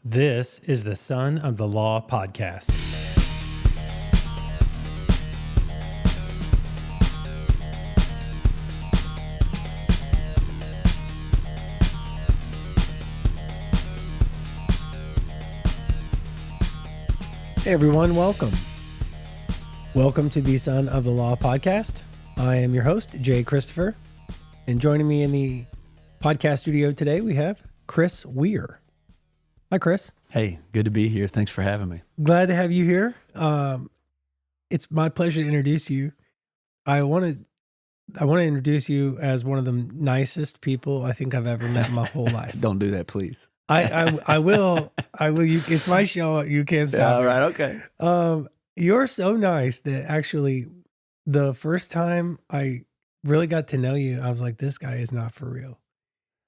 This is the Son of the Law podcast. Hey everyone, welcome. Welcome to the Son of the Law podcast. I am your host, Jay Christopher, and joining me in the podcast studio today, we have Chris Wier. Hi, Chris. Hey, good to be here. Thanks for having me. Glad to have you here. It's my pleasure to introduce you. I want to introduce you as one of the nicest people I think I've ever met in my whole life. Don't do that, please. I will. It's my show. You can't stop. Yeah, all right. Okay. You're so nice that actually the first time I really got to know you, I was like, this guy is not for real.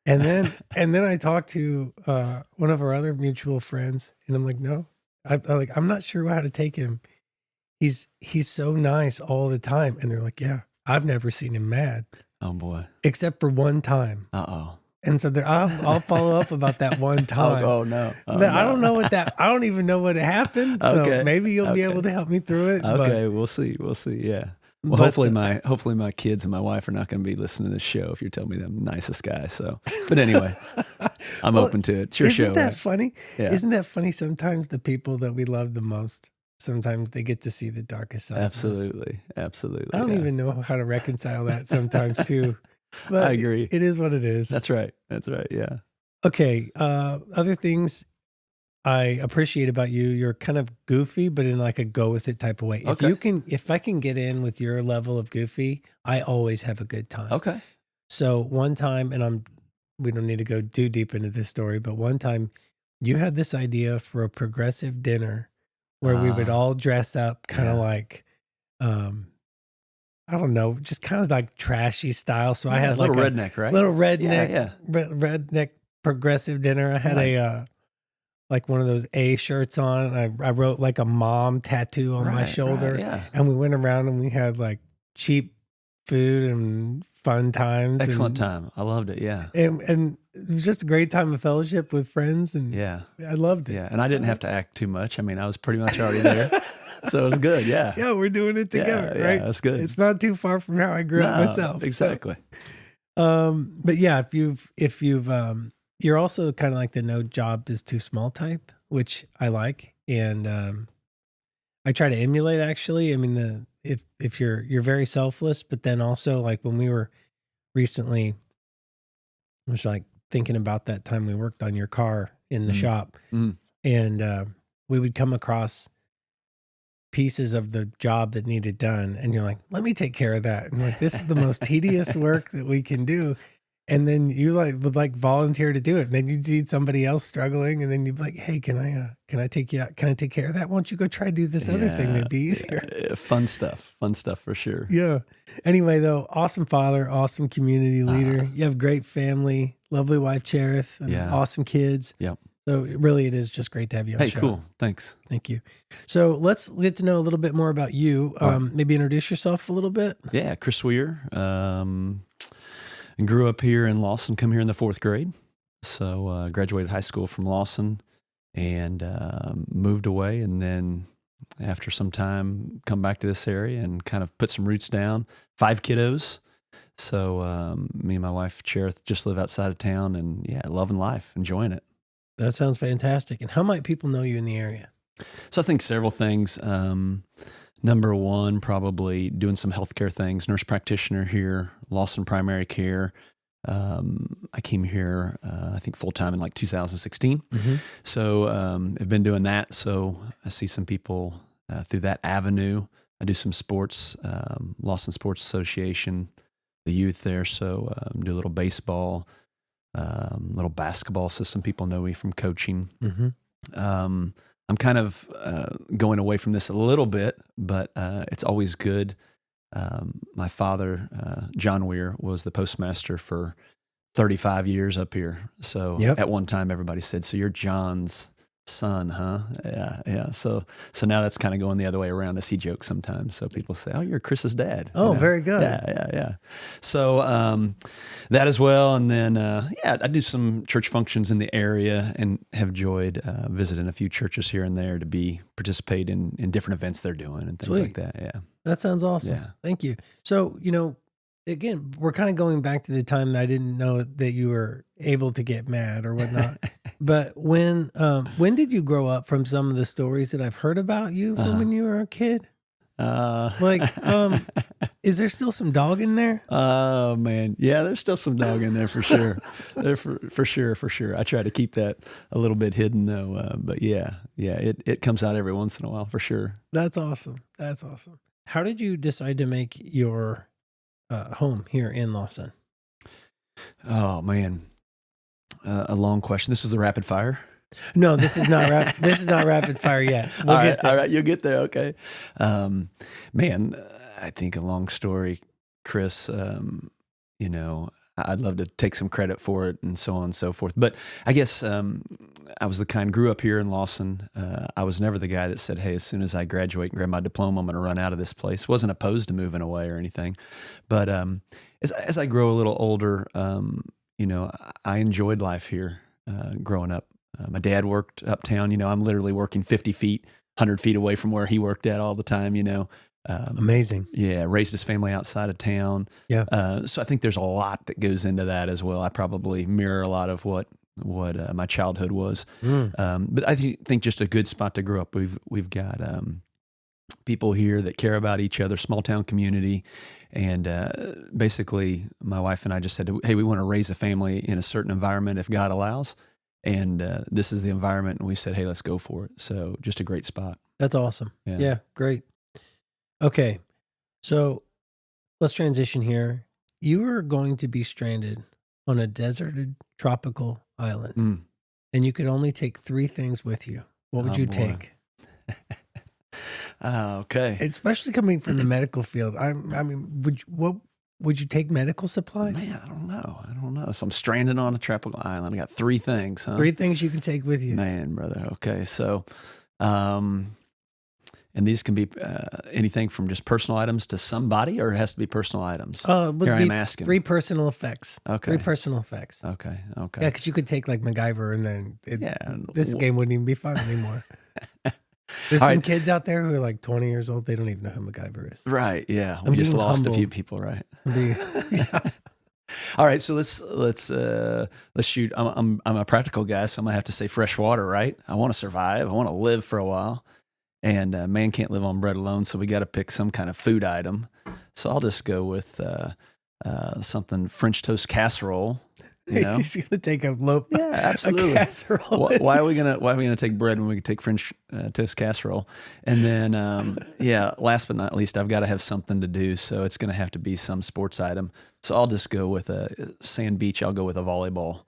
And then I talked to one of our other mutual friends, and I'm like, no, I'm not sure how to take him. He's so nice all the time, and they're like, yeah, I've never seen him mad. Oh boy, except for one time. Uh-oh. And so I'll follow up about that one time. Oh no, but no. I don't know I don't even know what happened. So maybe you'll be able to help me through it. Okay, we'll see. Yeah. Well, hopefully my kids and my wife are not going to be listening to this show if you're telling me I'm the nicest guy. So, but anyway, I'm open to it. It's your show. Isn't that right? funny? Yeah. Isn't that funny? Sometimes the people that we love the most, sometimes they get to see the darkest sides. Absolutely. I don't even know how to reconcile that sometimes too. But I agree. It is what it is. That's right. Yeah. Okay. Other things I appreciate about you, you're kind of goofy, but in like a go with it type of way. Okay. If I can get in with your level of goofy, I always have a good time. Okay. So one time, and we don't need to go too deep into this story, but one time you had this idea for a progressive dinner where we would all dress up kind of like, I don't know, just kind of like trashy style. So I had like a redneck, right? Little redneck, redneck progressive dinner. I had like one of those A shirts on. And I wrote like a mom tattoo on my shoulder. Right, yeah. And we went around and we had like cheap food and fun times. Excellent time. I loved it. Yeah. And it was just a great time of fellowship with friends. And yeah, I loved it. Yeah. And I didn't have to act too much. I mean, I was pretty much already there. So it was good. Yeah. Yeah. We're doing it together, right? Yeah, that's good. It's not too far from how I grew up myself. Exactly. So, but yeah, if you've you're also kind of like the no job is too small type, which I like. And I try to emulate actually. I mean, if you're very selfless, but then also like when we were recently, I was like thinking about that time we worked on your car in the shop and we would come across pieces of the job that needed done. And you're like, let me take care of that. And like, this is the most tedious work that we can do. And then you would volunteer to do it. And then you'd see somebody else struggling. And then you'd be like, hey, can I take you out? Can I take care of that? Why don't you go try to do this other thing? That'd be easier. Yeah. Fun stuff for sure. Yeah. Anyway, though, awesome father, awesome community leader. You have great family, lovely wife, Cherith, and awesome kids. Yep. So it is just great to have you on the show. Hey, cool. Thanks. Thank you. So let's get to know a little bit more about you. Maybe introduce yourself a little bit. Yeah. Chris Wier. And grew up here in Lawson, come here in the 4th grade. So graduated high school from Lawson and moved away. And then after some time, come back to this area and kind of put some roots down. 5 kiddos. So me and my wife, Cherith, just live outside of town and loving life, enjoying it. That sounds fantastic. And how might people know you in the area? So I think several things. Number one, probably doing some healthcare things, nurse practitioner here, Lawson Primary Care. I came here, I think full-time in like 2016. Mm-hmm. So I've been doing that. So I see some people through that avenue. I do some sports, Lawson Sports Association, the youth there. So do a little baseball, little basketball. So some people know me from coaching. Mm-hmm. I'm kind of going away from this a little bit, but it's always good. My father, John Wier, was the postmaster for 35 years up here. So at one time, everybody said, so you're John's son, huh? Yeah, yeah. So now that's kind of going the other way around. As he jokes sometimes. So people say, "Oh, you're Chris's dad." Oh, very good. Yeah, yeah, yeah. So that as well, and then yeah, I do some church functions in the area, and have enjoyed visiting a few churches here and there to participate in different events they're doing and things like Sweet. that. Yeah, That sounds awesome. yeah. Thank you. So, again, we're kind of going back to the time that I didn't know that you were able to get mad or whatnot. But when did you grow up from some of the stories that I've heard about you from when you were a kid? Like, is there still some dog in there? Oh man, yeah, there's still some dog in there for sure. There for sure. I try to keep that a little bit hidden though, but yeah, it comes out every once in a while for sure. That's awesome. That's awesome. How did you decide to make your home here in Lawson? Oh man, a long question. This was the rapid fire. No, this is not this is not rapid fire yet. We'll get there. All right, you'll get there. Okay, man, I think a long story, Chris. I'd love to take some credit for it and so on and so forth. But I guess I was the kind, grew up here in Lawson. I was never the guy that said, hey, as soon as I graduate and grab my diploma, I'm going to run out of this place. Wasn't opposed to moving away or anything. But as I grow a little older, I enjoyed life here growing up. My dad worked uptown. I'm literally working 50 feet, 100 feet away from where he worked at all the time, Amazing. Yeah, raised his family outside of town. Yeah. So I think there's a lot that goes into that as well. I probably mirror a lot of what my childhood was. But I think just a good spot to grow up. We've got people here that care about each other, small town community. And basically, my wife and I just said, hey, we want to raise a family in a certain environment if God allows. And this is the environment. And we said, hey, let's go for it. So just a great spot. That's awesome. Yeah. Yeah, great. Okay, so let's transition here. You are going to be stranded on a deserted tropical island, and you could only take 3 things with you. What would you take? Okay. Especially coming from the medical field. I mean, would you take medical supplies? Man, I don't know. So I'm stranded on a tropical island. I got 3 things, huh? 3 things you can take with you. Man, brother. Okay. So, and these can be anything from just personal items to somebody, or it has to be personal items? Here I'm asking. 3 personal effects. Okay. 3 personal effects. Okay. Yeah, because you could take like MacGyver, and then this game wouldn't even be fun anymore. There's some kids out there who are like 20 years old. They don't even know who MacGyver is. Right. Yeah. We just lost a few people, right? Yeah. All right. So let's shoot. I'm a practical guy, so I'm gonna have to say fresh water, right? I want to survive. I want to live for a while. And man can't live on bread alone, so we got to pick some kind of food item. So I'll just go with something French toast casserole. He's gonna take a loaf. Yeah, absolutely. A casserole. Why are we gonna take bread when we can take French toast casserole? And then last but not least, I've got to have something to do. So it's gonna have to be some sports item. So I'll just go with a sand beach. I'll go with a volleyball.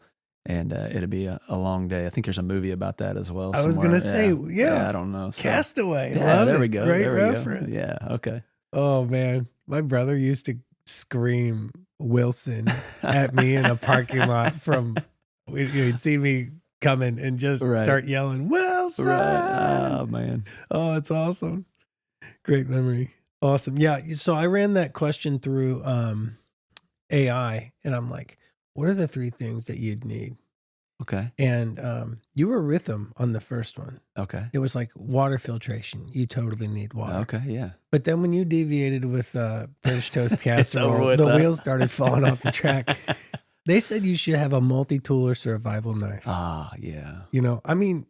And it'll be a long day. I think there's a movie about that as well. I was going to say, I don't know. So, Castaway. Yeah, there we go. Great there we reference. Go. Yeah, okay. Oh, man. My brother used to scream Wilson at me in a parking lot he'd see me coming and just start yelling, Wilson! Right. Oh, man. Oh, it's awesome. Great memory. Awesome. Yeah, so I ran that question through AI, and I'm like, what are the 3 things that you'd need? Okay. And you were with them on the first one. Okay. It was like water filtration. You totally need water. Okay, yeah. But then when you deviated with French toast casserole, the wheels started falling off the track. They said you should have a multi-tool or survival knife. Ah, yeah. I mean,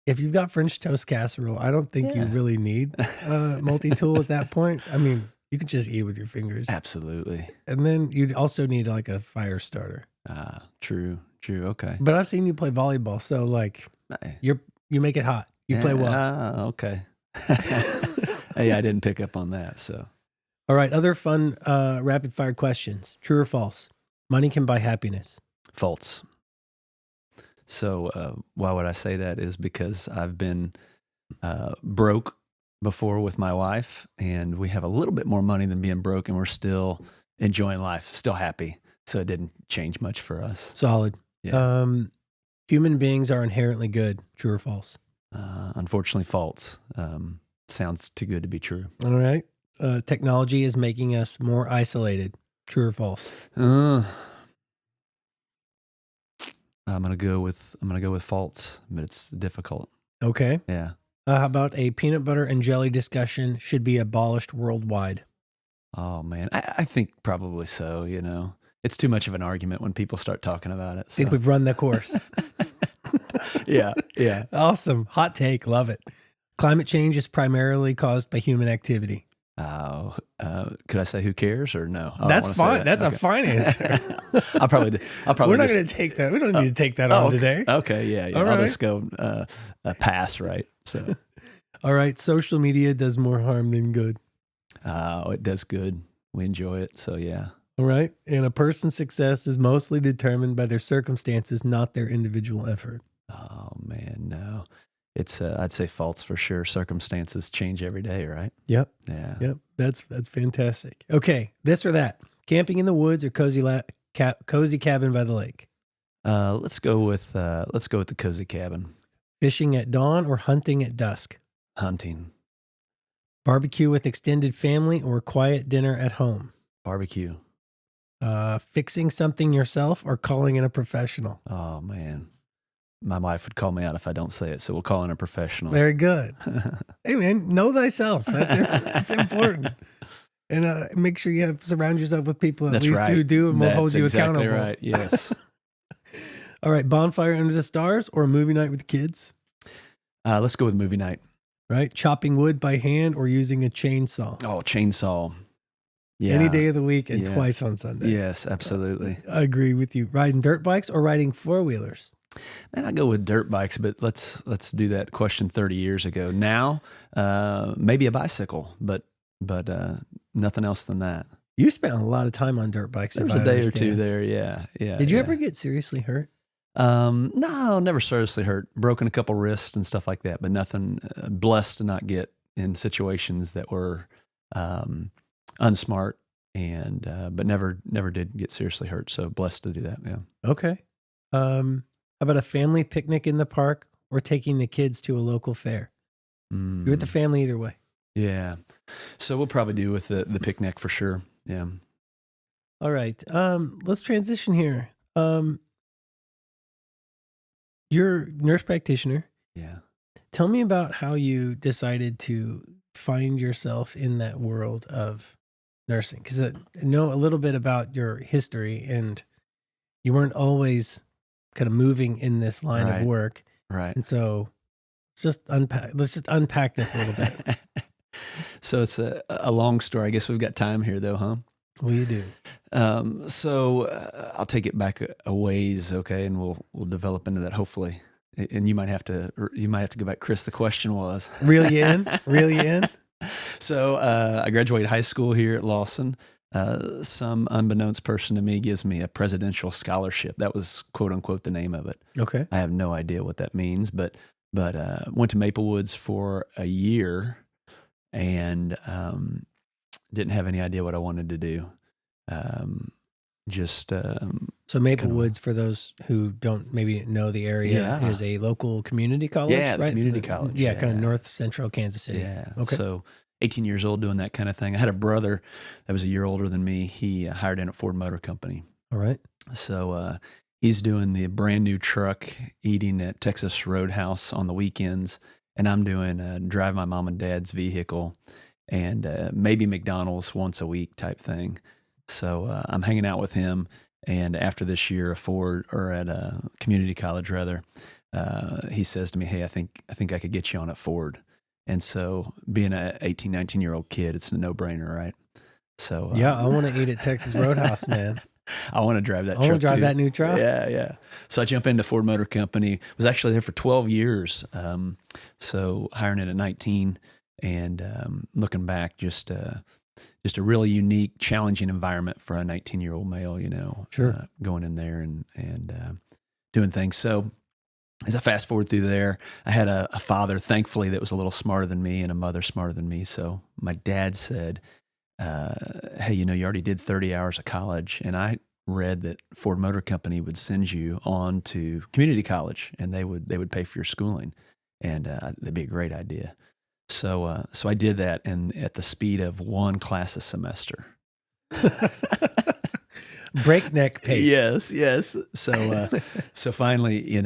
if you've got French toast casserole, I don't think you really need a multi-tool at that point. I mean, you can just eat with your fingers. Absolutely. And then you'd also need like a fire starter. True. Okay. But I've seen you play volleyball, so like you make it hot. You play well. Okay. Hey, I didn't pick up on that. So, all right. Other fun rapid fire questions. True or false? Money can buy happiness. False. So, why would I say that? Is because I've been broke before with my wife, and we have a little bit more money than being broke, and we're still enjoying life, still happy. So it didn't change much for us. Solid. Yeah. Human beings are inherently good. True or false? Unfortunately, false. Sounds too good to be true. All right. Technology is making us more isolated. True or false? I'm gonna go with false, but it's difficult. Okay. Yeah. How about a peanut butter and jelly discussion should be abolished worldwide? Oh man, I think probably so. You know, it's too much of an argument when people start talking about it. I think we've run the course. Yeah. Awesome. Hot take. Love it. Climate change is primarily caused by human activity. Oh, could I say who cares or no? I don't That's wanna say fine. that. That's Okay. a fine answer. I'll probably. We're not just- going to take that. We don't need to take that on okay. today. Okay, yeah. All I'll right. just go pass, right? So, All right. Social media does more harm than good. it does good. We enjoy it. So yeah. All right. And a person's success is mostly determined by their circumstances, not their individual effort. Oh man, no. It's I'd say false for sure. Circumstances change every day, right? Yep. Yeah. Yep. That's fantastic. Okay. This or that. Camping in the woods or cozy cabin by the lake. Let's go with the cozy cabin. Fishing at dawn or hunting at dusk. Hunting. Barbecue with extended family or quiet dinner at home. Barbecue. Fixing something yourself or calling in a professional. Oh man. My wife would call me out if I don't say it, so we'll call in a professional. Very good. Hey man, know thyself. That's important. And make sure you surround yourself with people at least who do and will hold you exactly accountable. Right. Yes. All right, bonfire under the stars or a movie night with kids. Let's go with movie night. Right, chopping wood by hand or using a chainsaw. Oh, chainsaw. Yeah. Any day of the week and Yeah. twice on Sunday. Yes, absolutely. I agree with you. Riding dirt bikes or riding four-wheelers. Man, I go with dirt bikes, but let's do that question 30 years ago. Now, maybe a bicycle, but nothing else than that. You spent a lot of time on dirt bikes. There was a day or two there. Yeah. Did you ever get seriously hurt? No, never seriously hurt. Broken a couple wrists and stuff like that, but nothing. Blessed to not get in situations that were unsmart, and but never did get seriously hurt. So blessed to do that. Yeah. Okay. How about a family picnic in the park or taking the kids to a local fair? You're with the family either way. Yeah. So we'll probably do with the picnic for sure. Yeah. All right. Let's transition here. You're a nurse practitioner. Yeah. Tell me about how you decided to find yourself in that world of nursing. Because I know a little bit about your history and you weren't always kind of moving in this line of work. Right. And so let's just unpack this a little bit. So it's a long story. I guess we've got time here though, huh? Well, you do. So I'll take it back a ways, okay, and we'll develop into that hopefully. And you might have to go back, Chris. The question was Reel you in. So I graduated high school here at Lawson. Some unbeknownst person to me gives me a presidential scholarship. That was quote unquote the name of it. Okay. I have no idea what that means, but went to Maple Woods for a year and didn't have any idea what I wanted to do. So Maple Woods, for those who don't maybe know the area, is a local community college, yeah, right? community college. Yeah, kind of north central Kansas City. Yeah. Okay. So 18 years old doing that kind of thing. I had a brother that was a year older than me. He hired in at Ford Motor Company. All right. So he's doing the brand new truck, eating at Texas Roadhouse on the weekends. And I'm doing drive my mom and dad's vehicle and maybe McDonald's once a week type thing. So I'm hanging out with him. And after this year at Ford, or at a community college rather, he says to me, "Hey, I think I could get you on at Ford." And so being an 18, 19-year-old kid, it's a no-brainer, right? So yeah, I want to eat at Texas Roadhouse, man. I want to drive that I want to drive too. that new truck. Yeah. So I jump into Ford Motor Company. Was actually there for 12 years. So hiring in at 19, and looking back, just a really unique, challenging environment for a 19-year-old male. You know, Sure. Going in there and doing things. So as I fast forward through there, I had a father, thankfully, that was a little smarter than me, and a mother smarter than me. So my dad said, "Hey, you already did 30 hours of college," and I read that Ford Motor Company would send you on to community college, and they would pay for your schooling, and that'd be a great idea. So I did that, and at the speed of one class a semester. Breakneck pace. Yes, yes. So finally,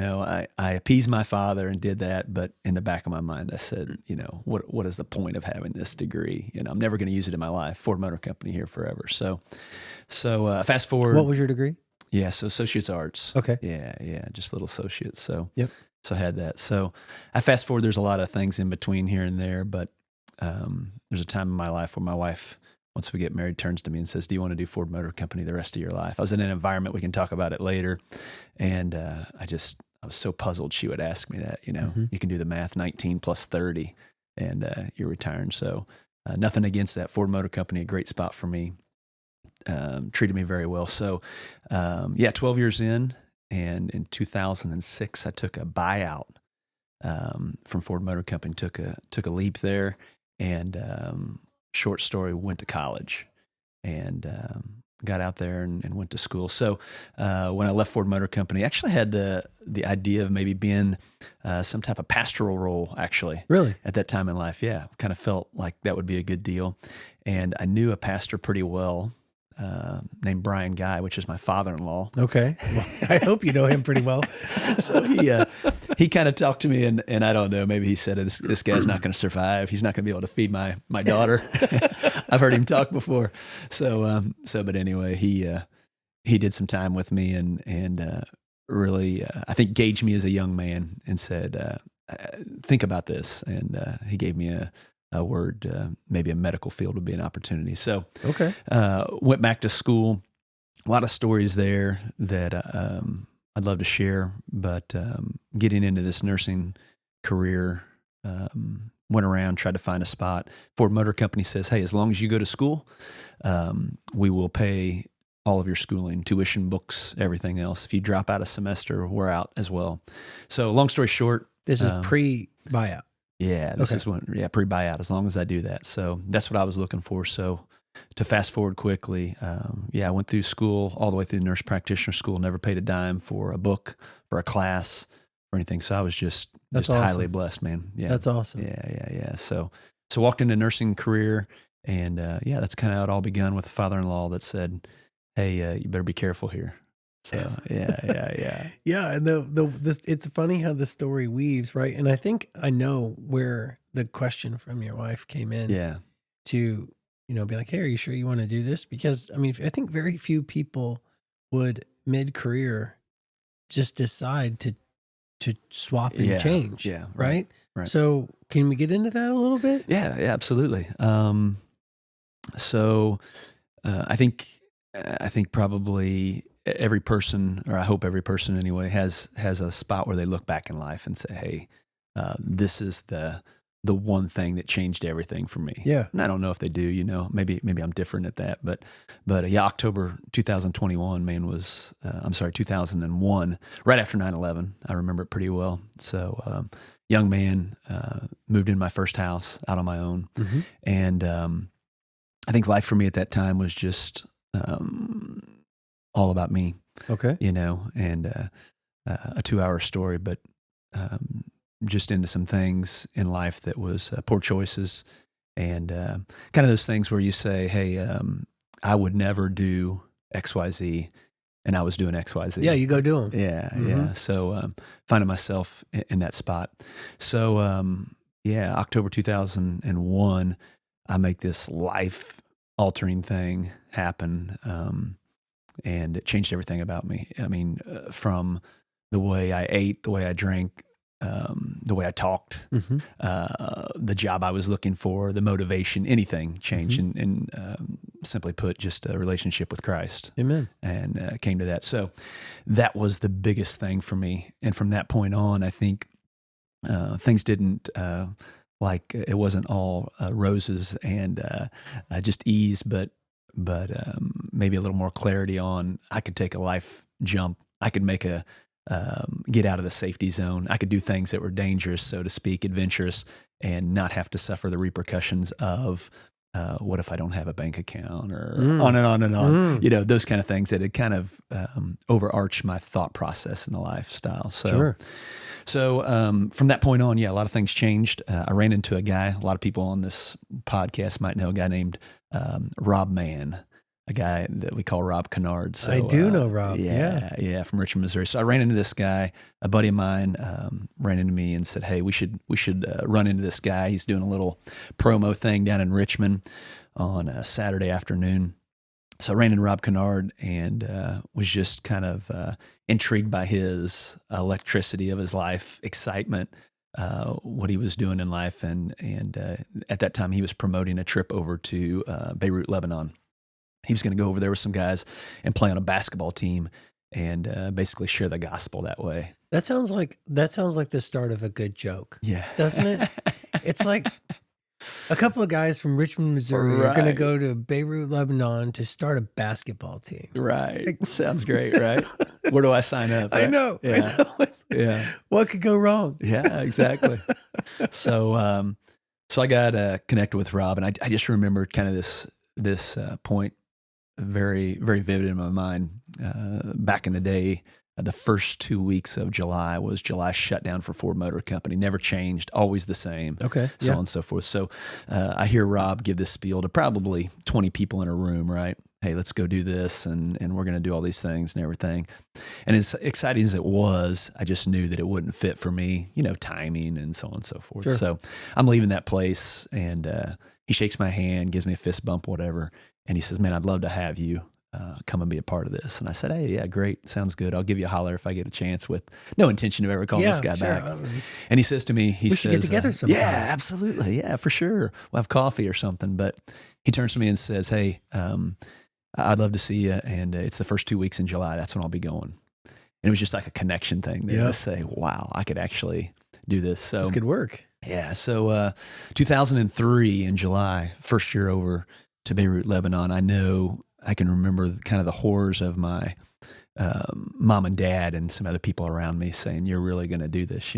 I appeased my father and did that. But in the back of my mind, I said, what is the point of having this degree? I'm never going to use it in my life. Ford Motor Company here forever. So fast forward. What was your degree? Yeah, so associate's arts. Okay. Yeah, just little associates. So Yep. So I had that. So I fast forward. There's a lot of things in between here and there, but there's a time in my life where my wife, once we get married, turns to me and says, "Do you want to do Ford Motor Company the rest of your life?" I was in an environment, we can talk about it later, and I was so puzzled she would ask me that. You can do the math, 19 plus 30, and you're retiring. So nothing against that. Ford Motor Company, a great spot for me. Treated me very well. So 12 years in, and in 2006, I took a buyout from Ford Motor Company. Took a leap there, and short story, went to college, and got out there and went to school. So when I left Ford Motor Company, I actually had the idea of maybe being some type of pastoral role. Actually, Really? at that time in life, yeah, kind of felt like that would be a good deal, and I knew a pastor pretty well. Named Brian Guy, which is my father-in-law. Okay. Well, I hope you know him pretty well. So he kind of talked to me, and I don't know, maybe he said, this guy's not going to survive. He's not going to be able to feed my daughter. I've heard him talk before. But anyway, he did some time with me and really, I think, gauged me as a young man and said, think about this. And he gave me a word, maybe a medical field would be an opportunity. So Okay. went back to school. A lot of stories there that I'd love to share, but getting into this nursing career, went around, tried to find a spot. Ford Motor Company says, "Hey, as long as you go to school, we will pay all of your schooling, tuition, books, everything else. If you drop out a semester, we're out as well." So long story short. This is pre-buyout. Yeah, this is pre-buyout, as long as I do that. So that's what I was looking for. So to fast forward quickly, I went through school, all the way through nurse practitioner school, never paid a dime for a book, for a class, or anything. So I was just That's awesome. highly blessed, man. Yeah. That's awesome. Yeah. So walked into nursing career, and that's kind of how it all begun, with a father-in-law that said, "Hey, you better be careful here." So yeah. Yeah, and this, it's funny how the story weaves, right? And I think I know where the question from your wife came in. Yeah. To be like, "Hey, are you sure you want to do this?" Because I mean, I think very few people would mid-career just decide to swap and change. Yeah. Right. Right. So can we get into that a little bit? Yeah, absolutely. So I think probably every person, or I hope every person anyway, has a spot where they look back in life and say, "Hey, this is the one thing that changed everything for me." Yeah. And I don't know if they do. Maybe I'm different at that, but October 2021, man, was 2001, right after 9/11. I remember it pretty well. So young man, moved in my first house out on my own, and I think life for me at that time was just all about me. Okay. And a 2-hour story, but just into some things in life that was poor choices, and kind of those things where you say, "Hey, I would never do XYZ," and I was doing XYZ. Yeah, you go do them. Yeah. So finding myself in that spot. So October 2001, I make this life-altering thing happen, and it changed everything about me. I mean, from the way I ate, the way I drank, the way I talked, the job I was looking for, the motivation, anything changed. And simply put, just a relationship with Christ. Amen. And came to that. So that was the biggest thing for me. And from that point on, I think things didn't, like, it wasn't all roses and just ease, but maybe a little more clarity on, I could take a life jump. I could make get out of the safety zone. I could do things that were dangerous, so to speak, adventurous, and not have to suffer the repercussions of what if I don't have a bank account, or on and on and on, those kind of things that had kind of overarched my thought process in the lifestyle. So, Sure. so from that point on, a lot of things changed. I ran into a guy, a lot of people on this podcast might know, a guy named Rob Mann, a guy that we call Rob Kennard. So, I do know Rob. Yeah, from Richmond, Missouri. So I ran into this guy. A buddy of mine ran into me and said, "Hey, we should run into this guy. He's doing a little promo thing down in Richmond on a Saturday afternoon." So I ran into Rob Kennard and was just kind of intrigued by his electricity of his life, excitement, what he was doing in life, and at that time he was promoting a trip over to Beirut, Lebanon. He was going to go over there with some guys and play on a basketball team and basically share the gospel that way. That sounds like the start of a good joke. Yeah. Doesn't it? It's like a couple of guys from Richmond, Missouri are going to go to Beirut, Lebanon to start a basketball team. Right. Sounds great, right? Where do I sign up? Right? I know. Yeah. I know. Yeah. What could go wrong? Yeah, exactly. So I got connected with Rob, and I just remember kind of this point very, very vivid in my mind. Back in the day, the first 2 weeks of July was July shutdown for Ford Motor Company. Never changed, always the same. Okay. So on and so forth. So I hear Rob give this spiel to probably 20 people in a room, right? Hey, let's go do this, and we're going to do all these things and everything. And as exciting as it was, I just knew that it wouldn't fit for me, timing and so on and so forth. Sure. So I'm leaving that place, and he shakes my hand, gives me a fist bump, whatever. And he says, "Man, I'd love to have you come and be a part of this." And I said, "Hey, yeah, great. Sounds good. I'll give you a holler if I get a chance," with no intention of ever calling this guy back. And he says to me, we should get together sometime. Yeah, absolutely. Yeah, for sure. We'll have coffee or something. But he turns to me and says, "Hey, I'd love to see you. And it's the first 2 weeks in July. That's when I'll be going." And it was just like a connection thing there to say, wow, I could actually do this. So this could work. Yeah. So 2003 in July, first year over to Beirut, Lebanon. I can remember kind of the horrors of my mom and dad and some other people around me saying, "You're really going to do this,"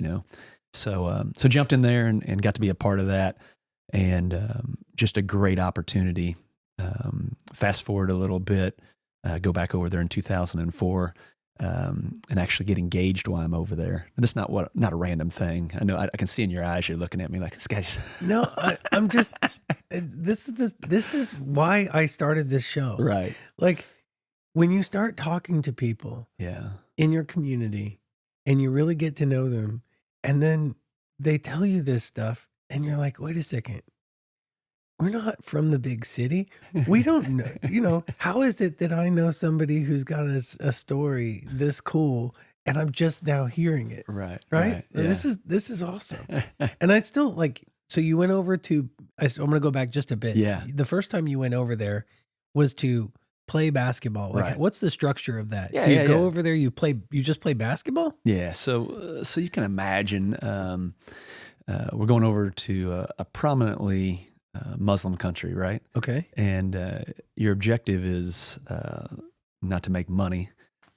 So jumped in there and got to be a part of that, and just a great opportunity. Fast forward a little bit, go back over there in 2004. And actually get engaged while I'm over there. And that's not a random thing. I know I can see in your eyes you're looking at me like, this guy just No, I'm just this is why I started this show. Right. Like when you start talking to people in your community and you really get to know them, and then they tell you this stuff and you're like, wait a second. We're not from the big city. We don't know, how is it that I know somebody who's got a story this cool and I'm just now hearing it? Right. Yeah. This is awesome. And I still so you went over to, I'm going to go back just a bit. Yeah. The first time you went over there was to play basketball. Right. What's the structure of that? Yeah, so you go over there, you just play basketball? Yeah. So you can imagine, we're going over to a prominently Muslim country, right? Okay. And your objective is not to make money,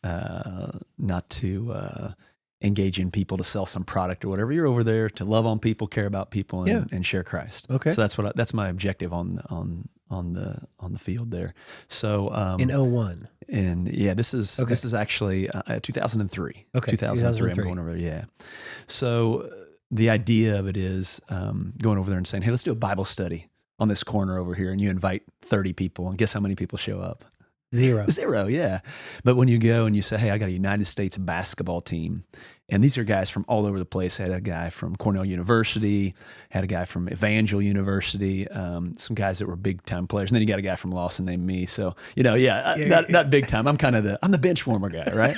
not to engage in people to sell some product or whatever. You're over there to love on people, care about people, and share Christ. Okay. So that's my objective on the field there. So in 01. And this is actually 2003. Okay. 2003. I'm going over there. Yeah. So the idea of it is going over there and saying, "Hey, let's do a Bible study on this corner over here," and you invite 30 people, and guess how many people show up? Zero, yeah. But when you go and you say, "Hey, I got a United States basketball team," and these are guys from all over the place. I had a guy from Cornell University, had a guy from Evangel University, some guys that were big time players, and then you got a guy from Lawson named me. So not big time. I'm the bench warmer guy, right?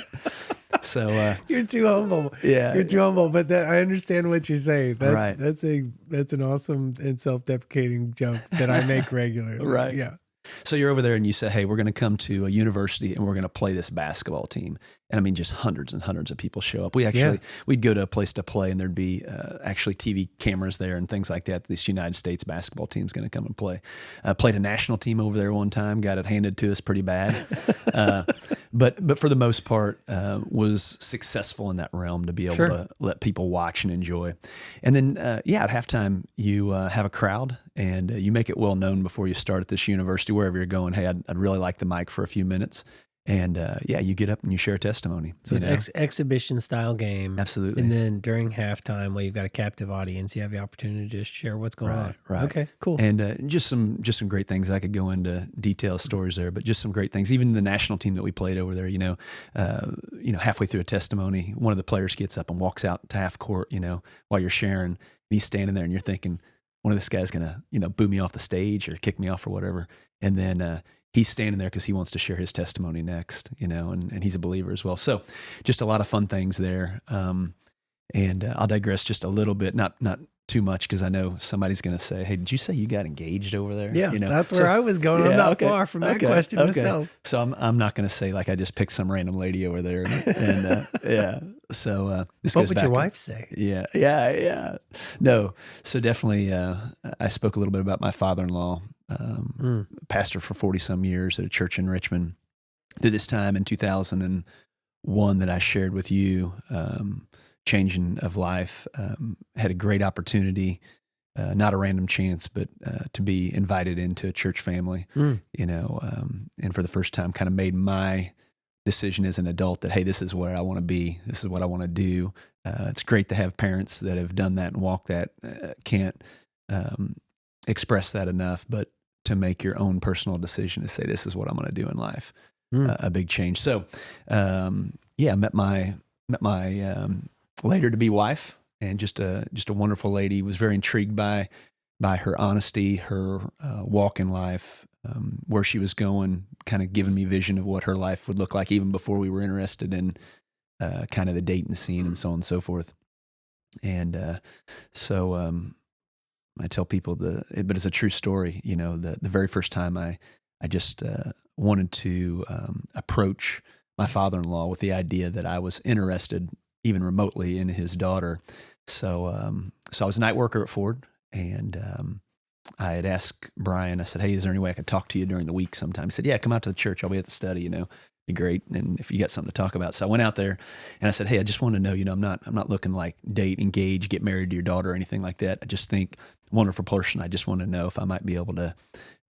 So you're too humble. Yeah, you're too humble. But I understand what you're saying. Right. That's an awesome and self-deprecating joke that I make regularly. Right. Yeah. So you're over there and you say, "Hey, we're going to come to a university and we're going to play this basketball team." And I mean, just hundreds and hundreds of people show up. We'd go to a place to play, and there'd be actually TV cameras there and things like that. This United States basketball team's going to come and play. Played a national team over there one time, got it handed to us pretty bad. But for the most part, was successful in that realm to be able to let people watch and enjoy. And then, at halftime, you have a crowd, and you make it well known before you start at this university, wherever you're going. Hey, I'd really like the mic for a few minutes. And you get up and you share a testimony. So it's exhibition style game. Absolutely. And then during halftime, while you've got a captive audience, you have the opportunity to just share what's going on. Right. Okay, cool. And just some great things. I could go into detailed stories there, but just some great things. Even the national team that we played over there, halfway through a testimony, one of the players gets up and walks out to half court, while you're sharing. And he's standing there, and you're thinking, one of this guy's gonna, boo me off the stage or kick me off or whatever. And then he's standing there because he wants to share his testimony next, and he's a believer as well. So just a lot of fun things there. And I'll digress just a little bit, not too much, because I know somebody's going to say, hey, did you say you got engaged over there? Yeah, that's where I was going. I'm not far from that question myself. So I'm not going to say like I just picked some random lady over there. So this what goes would back your wife say? Yeah. No. So definitely I spoke a little bit about my father-in-law, pastor for 40 some years at a church in Richmond. Through this time in 2001 that I shared with you, changing of life, had a great opportunity, not a random chance, but to be invited into a church family, and for the first time kind of made my decision as an adult that, hey, this is where I want to be. This is what I want to do. It's great to have parents that have done that and walked that. Can't express that enough, but to make your own personal decision to say, this is what I'm going to do in life. A big change. So, met my later to be wife, and just a wonderful lady. Was very intrigued by her honesty, her walk in life, where she was going, kind of giving me vision of what her life would look like, even before we were interested in kind of the dating scene and so on and so forth. And so I tell people but it's a true story. The very first time I just wanted to approach my father-in-law with the idea that I was interested, even remotely, in his daughter. So I was a night worker at Ford, and I had asked Brian, I said, hey, is there any way I could talk to you during the week sometime? He said, yeah, come out to the church. I'll be at the study, be great. And if you got something to talk about. So I went out there and I said, hey, I just want to know, I'm not looking like date, engage, get married to your daughter or anything like that. I just think wonderful person. I just want to know if I might be able to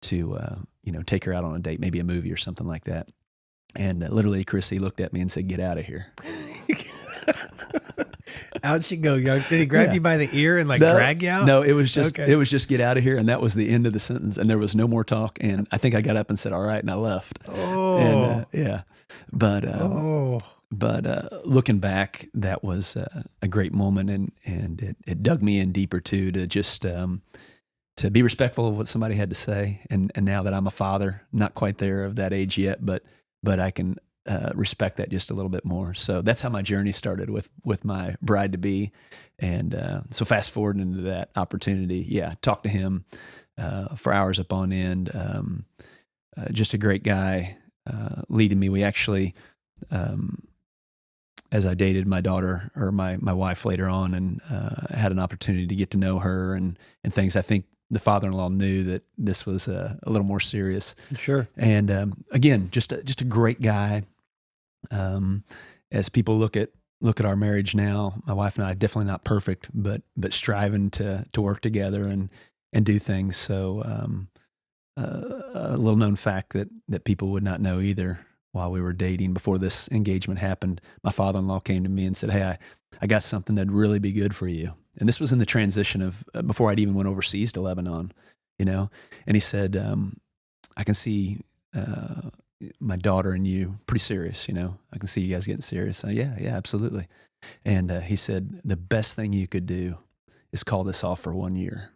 take her out on a date, maybe a movie or something like that. And literally, Chris, he looked at me and said, get out of here. Out she go. Did he grab you by the ear and drag you out? No, it was just get out of here, and that was the end of the sentence, and there was no more talk. And I think I got up and said, all right, and I left. Oh, and but looking back, that was a great moment, and it dug me in deeper too, to just to be respectful of what somebody had to say. And now that I'm a father, not quite there of that age yet, but I can respect that just a little bit more. So that's how my journey started with my bride to be. And so fast forward into that opportunity, talk to him for hours upon end. Just a great guy leading me. We actually, as I dated my daughter, or my wife later on, and had an opportunity to get to know her and things, I think the father-in-law knew that this was a little more serious. Sure. And again, just a great guy. As people look at our marriage now, my wife and I, definitely not perfect, but striving to work together and do things. So a little known fact that people would not know either. While we were dating, before this engagement happened, my father-in-law came to me and said, hey, I got something that'd really be good for you. And this was in the transition of before I'd even went overseas to Lebanon, and he said, I can see my daughter and you pretty serious, I can see you guys getting serious. Yeah, absolutely. And he said, the best thing you could do is call this off for 1 year.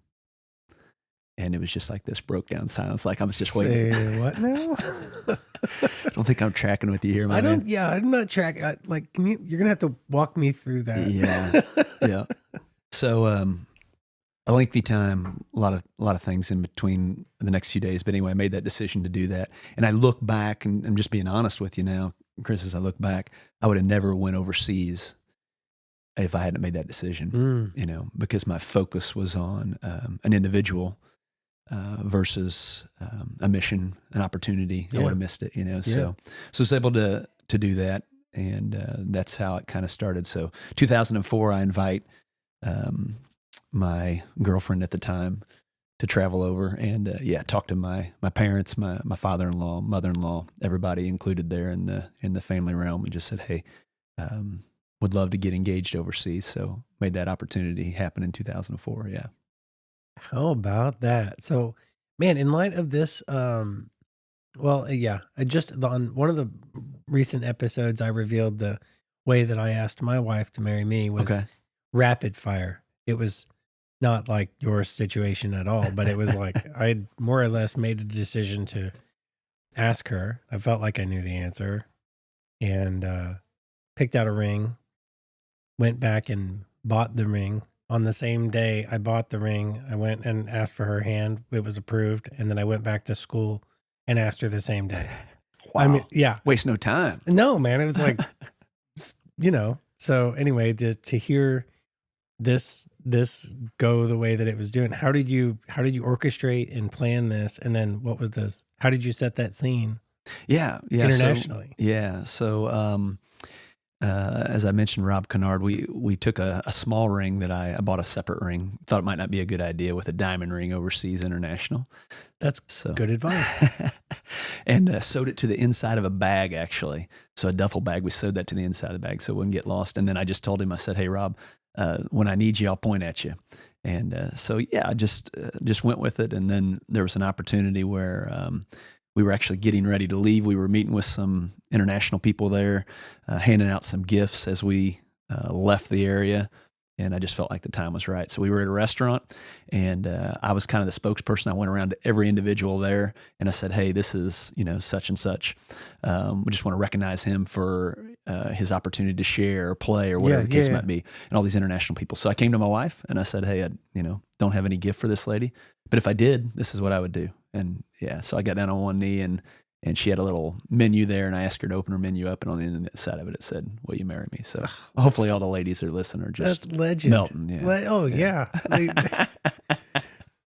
And it was just like this broke down silence. Like I was just waiting. Say what now? I don't think I'm tracking with you here, man. Yeah, I'm not tracking. You're going to have to walk me through that. Yeah. So, a lengthy time, a lot of things in between the next few days. But anyway, I made that decision to do that. And I look back, and I'm just being honest with you now, Chris, as I look back, I would have never went overseas if I hadn't made that decision, because my focus was on an individual versus a mission, an opportunity. I would have missed it, So I was able to do that, and that's how it kind of started. So 2004, I invite my girlfriend at the time to travel over and talk to my parents, my father-in-law, mother-in-law, everybody included there in the family realm, and just said, hey, would love to get engaged overseas. So made that opportunity happen in 2004. Yeah. How about that? So, man, in light of this, I just on one of the recent episodes, I revealed the way that I asked my wife to marry me was Okay. rapid fire. It was not like your situation at all, but it was like I more or less made a decision to ask her. I felt like I knew the answer, and picked out a ring, went back and bought the ring. On the same day I bought the ring, I went and asked for her hand. It was approved. And then I went back to school and asked her the same day. Wow. I mean, yeah. Waste no time. No, man. It was like, So anyway, to hear this go the way that it was doing, how did you orchestrate and plan this? And then what was this? How did you set that scene? Yeah. Internationally. So as I mentioned, Rob Kennard, we took a small ring that I bought a separate ring. Thought it might not be a good idea with a diamond ring overseas international. That's good advice. And sewed it to the inside of a bag, actually. So a duffel bag, we sewed that to the inside of the bag so it wouldn't get lost. And then I just told him, I said, hey, Rob, when I need you, I'll point at you. And I just went with it. And then there was an opportunity where we were actually getting ready to leave. We were meeting with some international people there, handing out some gifts as we left the area. And I just felt like the time was right. So we were at a restaurant, and I was kind of the spokesperson. I went around to every individual there, and I said, hey, this is, such and such. We just want to recognize him for his opportunity to share or play or whatever the case might be, and all these international people. So I came to my wife, and I said, hey, I don't have any gift for this lady, but if I did, this is what I would do. And so I got down on one knee, and she had a little menu there, and I asked her to open her menu up, and on the internet side of it said, will you marry me? So hopefully all the ladies are listening are just that's legend. Melting. Yeah.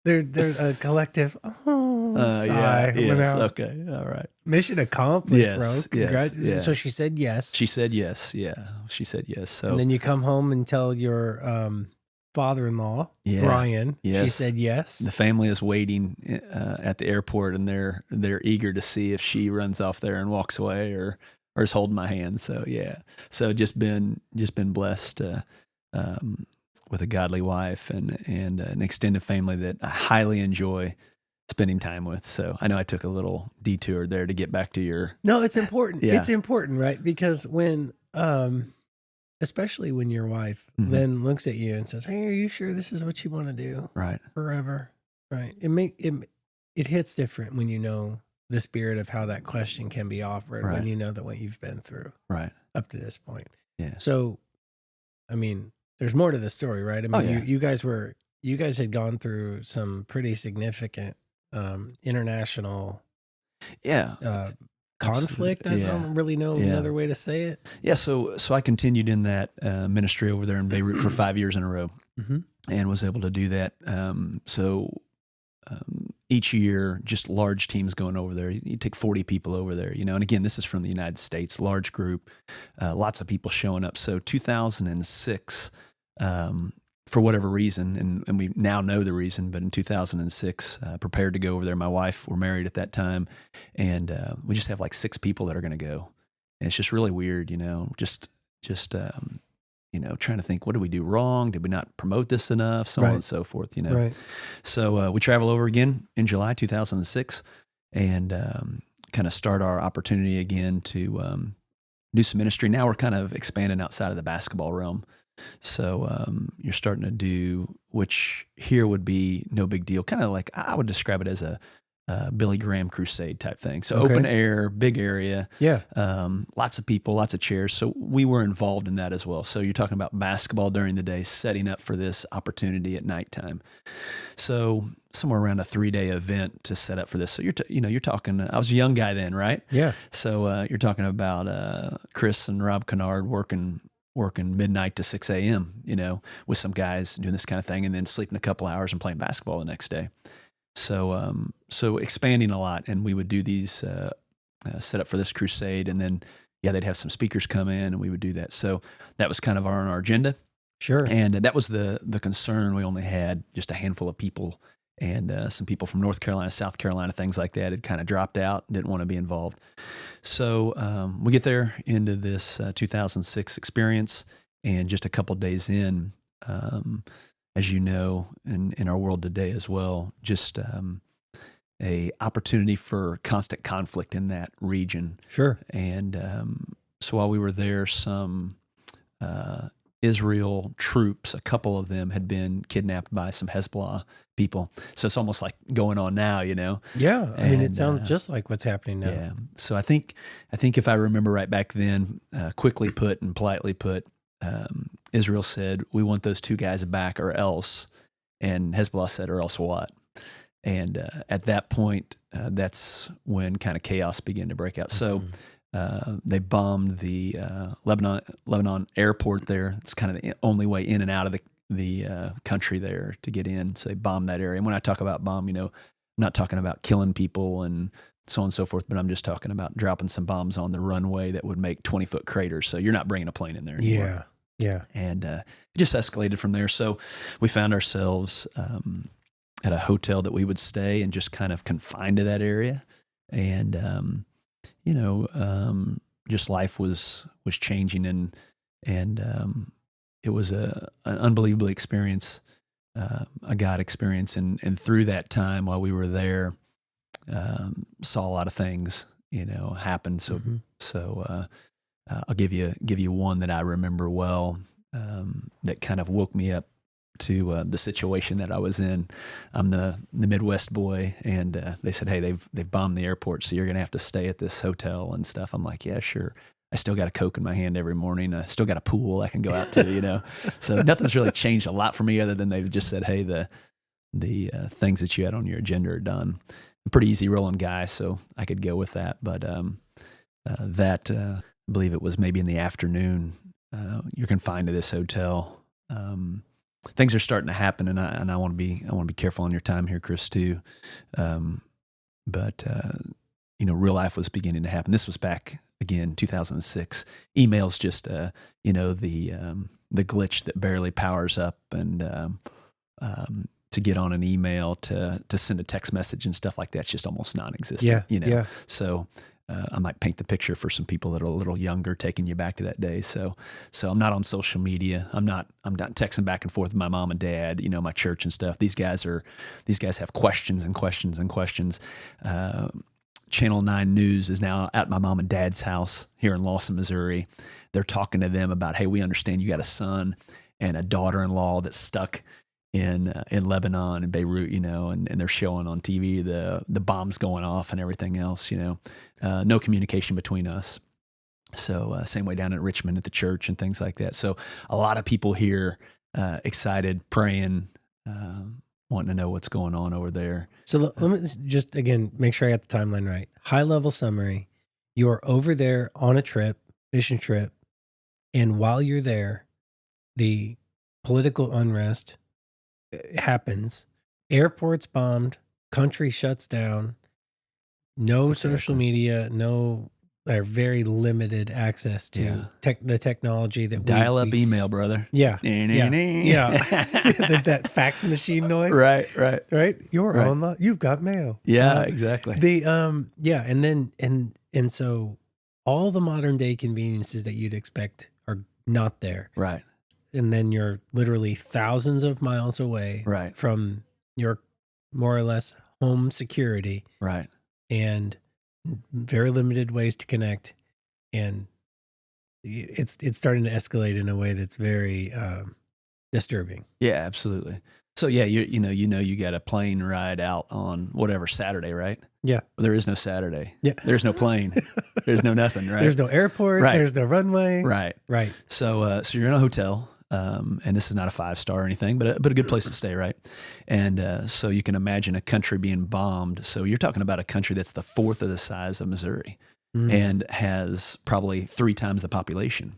They're a collective sigh. Yes. Okay. All right. Mission accomplished, Yes, bro. yes, Congratulations. yeah. So she said yes. She said yes. Yeah. She said yes. So And then you come home and tell your father-in-law, Brian, she Yes. said yes. the family is waiting at the airport, and they're eager to see if she runs off there and walks away or is holding my hand. So so just been blessed with a godly wife and an extended family that I highly enjoy spending time with. So I know I took a little detour there to get back to your. No, it's important. Yeah. It's important, right? Because when especially when your wife Mhm. then looks at you and says, hey, are you sure this is what you want to do Right. forever? Right. It hits different when you know the spirit of how that question can be offered, Right. when you know that what you've been through Right. up to this point. Yeah. So, I mean, there's more to the story, right? I mean, yeah. you guys had gone through some pretty significant international Yeah. conflict. I Yeah. don't really know Yeah. another way to say it. Yeah. So I continued in that ministry over there in Beirut for 5 years in a row, Mhm. and was able to do that. Each year, just large teams going over there. You take 40 people over there, and again, this is from the United States, large group, lots of people showing up. So 2006, for whatever reason, and we now know the reason, but in 2006, prepared to go over there. My wife, we're married at that time, and we just have like 6 people that are going to go. And it's just really weird, just trying to think, what did we do wrong? Did we not promote this enough? So on Right. and so forth, Right. So we travel over again in July 2006, and kind of start our opportunity again to do some ministry. Now we're kind of expanding outside of the basketball realm. So you're starting to do, which here would be no big deal. Kind of like, I would describe it as a Billy Graham crusade type thing. So Okay. open air, big area, Yeah. lots of people, lots of chairs. So we were involved in that as well. So you're talking about basketball during the day, setting up for this opportunity at nighttime. So somewhere around a 3-day event to set up for this. So you're talking. I was a young guy then, right? Yeah. So you're talking about Chris and Rob Kennard working midnight to 6 a.m. With some guys doing this kind of thing, and then sleeping a couple hours and playing basketball the next day. So expanding a lot, and we would do these set up for this crusade, and then they'd have some speakers come in, and we would do that. So that was kind of on our agenda. Sure. And that was the concern. We only had just a handful of people, and some people from North Carolina, South Carolina, things like that had kind of dropped out, didn't want to be involved. So we get there into this 2006 experience, and just a couple days in, as you know, in our world today as well, just a opportunity for constant conflict in that region. Sure. And so while we were there, some Israel troops, a couple of them had been kidnapped by some Hezbollah people. So it's almost like going on now, Yeah. I mean, it And, sounds just like what's happening now. Yeah. So I think if I remember right back then, quickly put and politely put, Israel said, "We want those 2 guys back, or else." And Hezbollah said, "Or else what?" And at that point, that's when kind of chaos began to break out. So they bombed the Lebanon airport there. It's kind of the only way in and out of the country there to get in. So they bombed that area. And when I talk about bomb, I'm not talking about killing people and so on and so forth, but I'm just talking about dropping some bombs on the runway that would make 20-foot craters. So you're not bringing a plane in there anymore. Yeah. Yeah. And it just escalated from there. So we found ourselves at a hotel that we would stay, and just kind of confined to that area. And, just life was changing, and it was an unbelievable experience, a God experience. And through that time while we were there, saw a lot of things, happen. So I'll give you one that I remember well, that kind of woke me up to the situation that I was in. I'm the Midwest boy, and they said, "Hey, they've bombed the airport, so you're gonna have to stay at this hotel and stuff." I'm like, "Yeah, sure." I still got a Coke in my hand every morning. I still got a pool I can go out to, So nothing's really changed a lot for me, other than they've just said, "Hey, the things that you had on your agenda are done." I'm a pretty easy rolling guy, so I could go with that. But I believe it was maybe in the afternoon. You're confined to this hotel. Things are starting to happen, and I want to be careful on your time here, Chris, too. But real life was beginning to happen. This was back again, 2006. Emails just the glitch that barely powers up, and to get on an email, to send a text message and stuff like that's just almost non-existent. Yeah. So I might paint the picture for some people that are a little younger, taking you back to that day. So I'm not on social media. I'm not texting back and forth with my mom and dad, my church and stuff. These guys have questions and questions and questions. Channel 9 News is now at my mom and dad's house here in Lawson, Missouri. They're talking to them about, "Hey, we understand you got a son and a daughter-in-law that's stuck in Lebanon and Beirut, and they're showing on TV the bombs going off and everything else, no communication between us." So same way down at Richmond at the church and things like that. So a lot of people here excited, praying, wanting to know what's going on over there. So let me just, again, make sure I got the timeline right. High level summary. You are over there on a mission trip. And while you're there, the political unrest happens. Airports bombed, country shuts down, no social media, or very limited access to the technology that dial-up email, brother. Yeah. That fax machine noise. Right. You're on you've got mail. Yeah, exactly. And so all the modern day conveniences that you'd expect are not there. Right. And then you're literally thousands of miles away from your more or less home security. Right. And very limited ways to connect. And it's starting to escalate in a way that's very disturbing. Yeah, absolutely. So yeah, you got a plane ride out on whatever Saturday, right? Yeah. Well, there is no Saturday. Yeah. There's no plane. There's no nothing, right? There's no airport. Right. There's no runway. Right. Right. So you're in a hotel, and this is not a 5-star or anything, but a good place to stay, right? And so you can imagine a country being bombed. So you're talking about a country that's the fourth of the size of Missouri and has probably 3 times the population.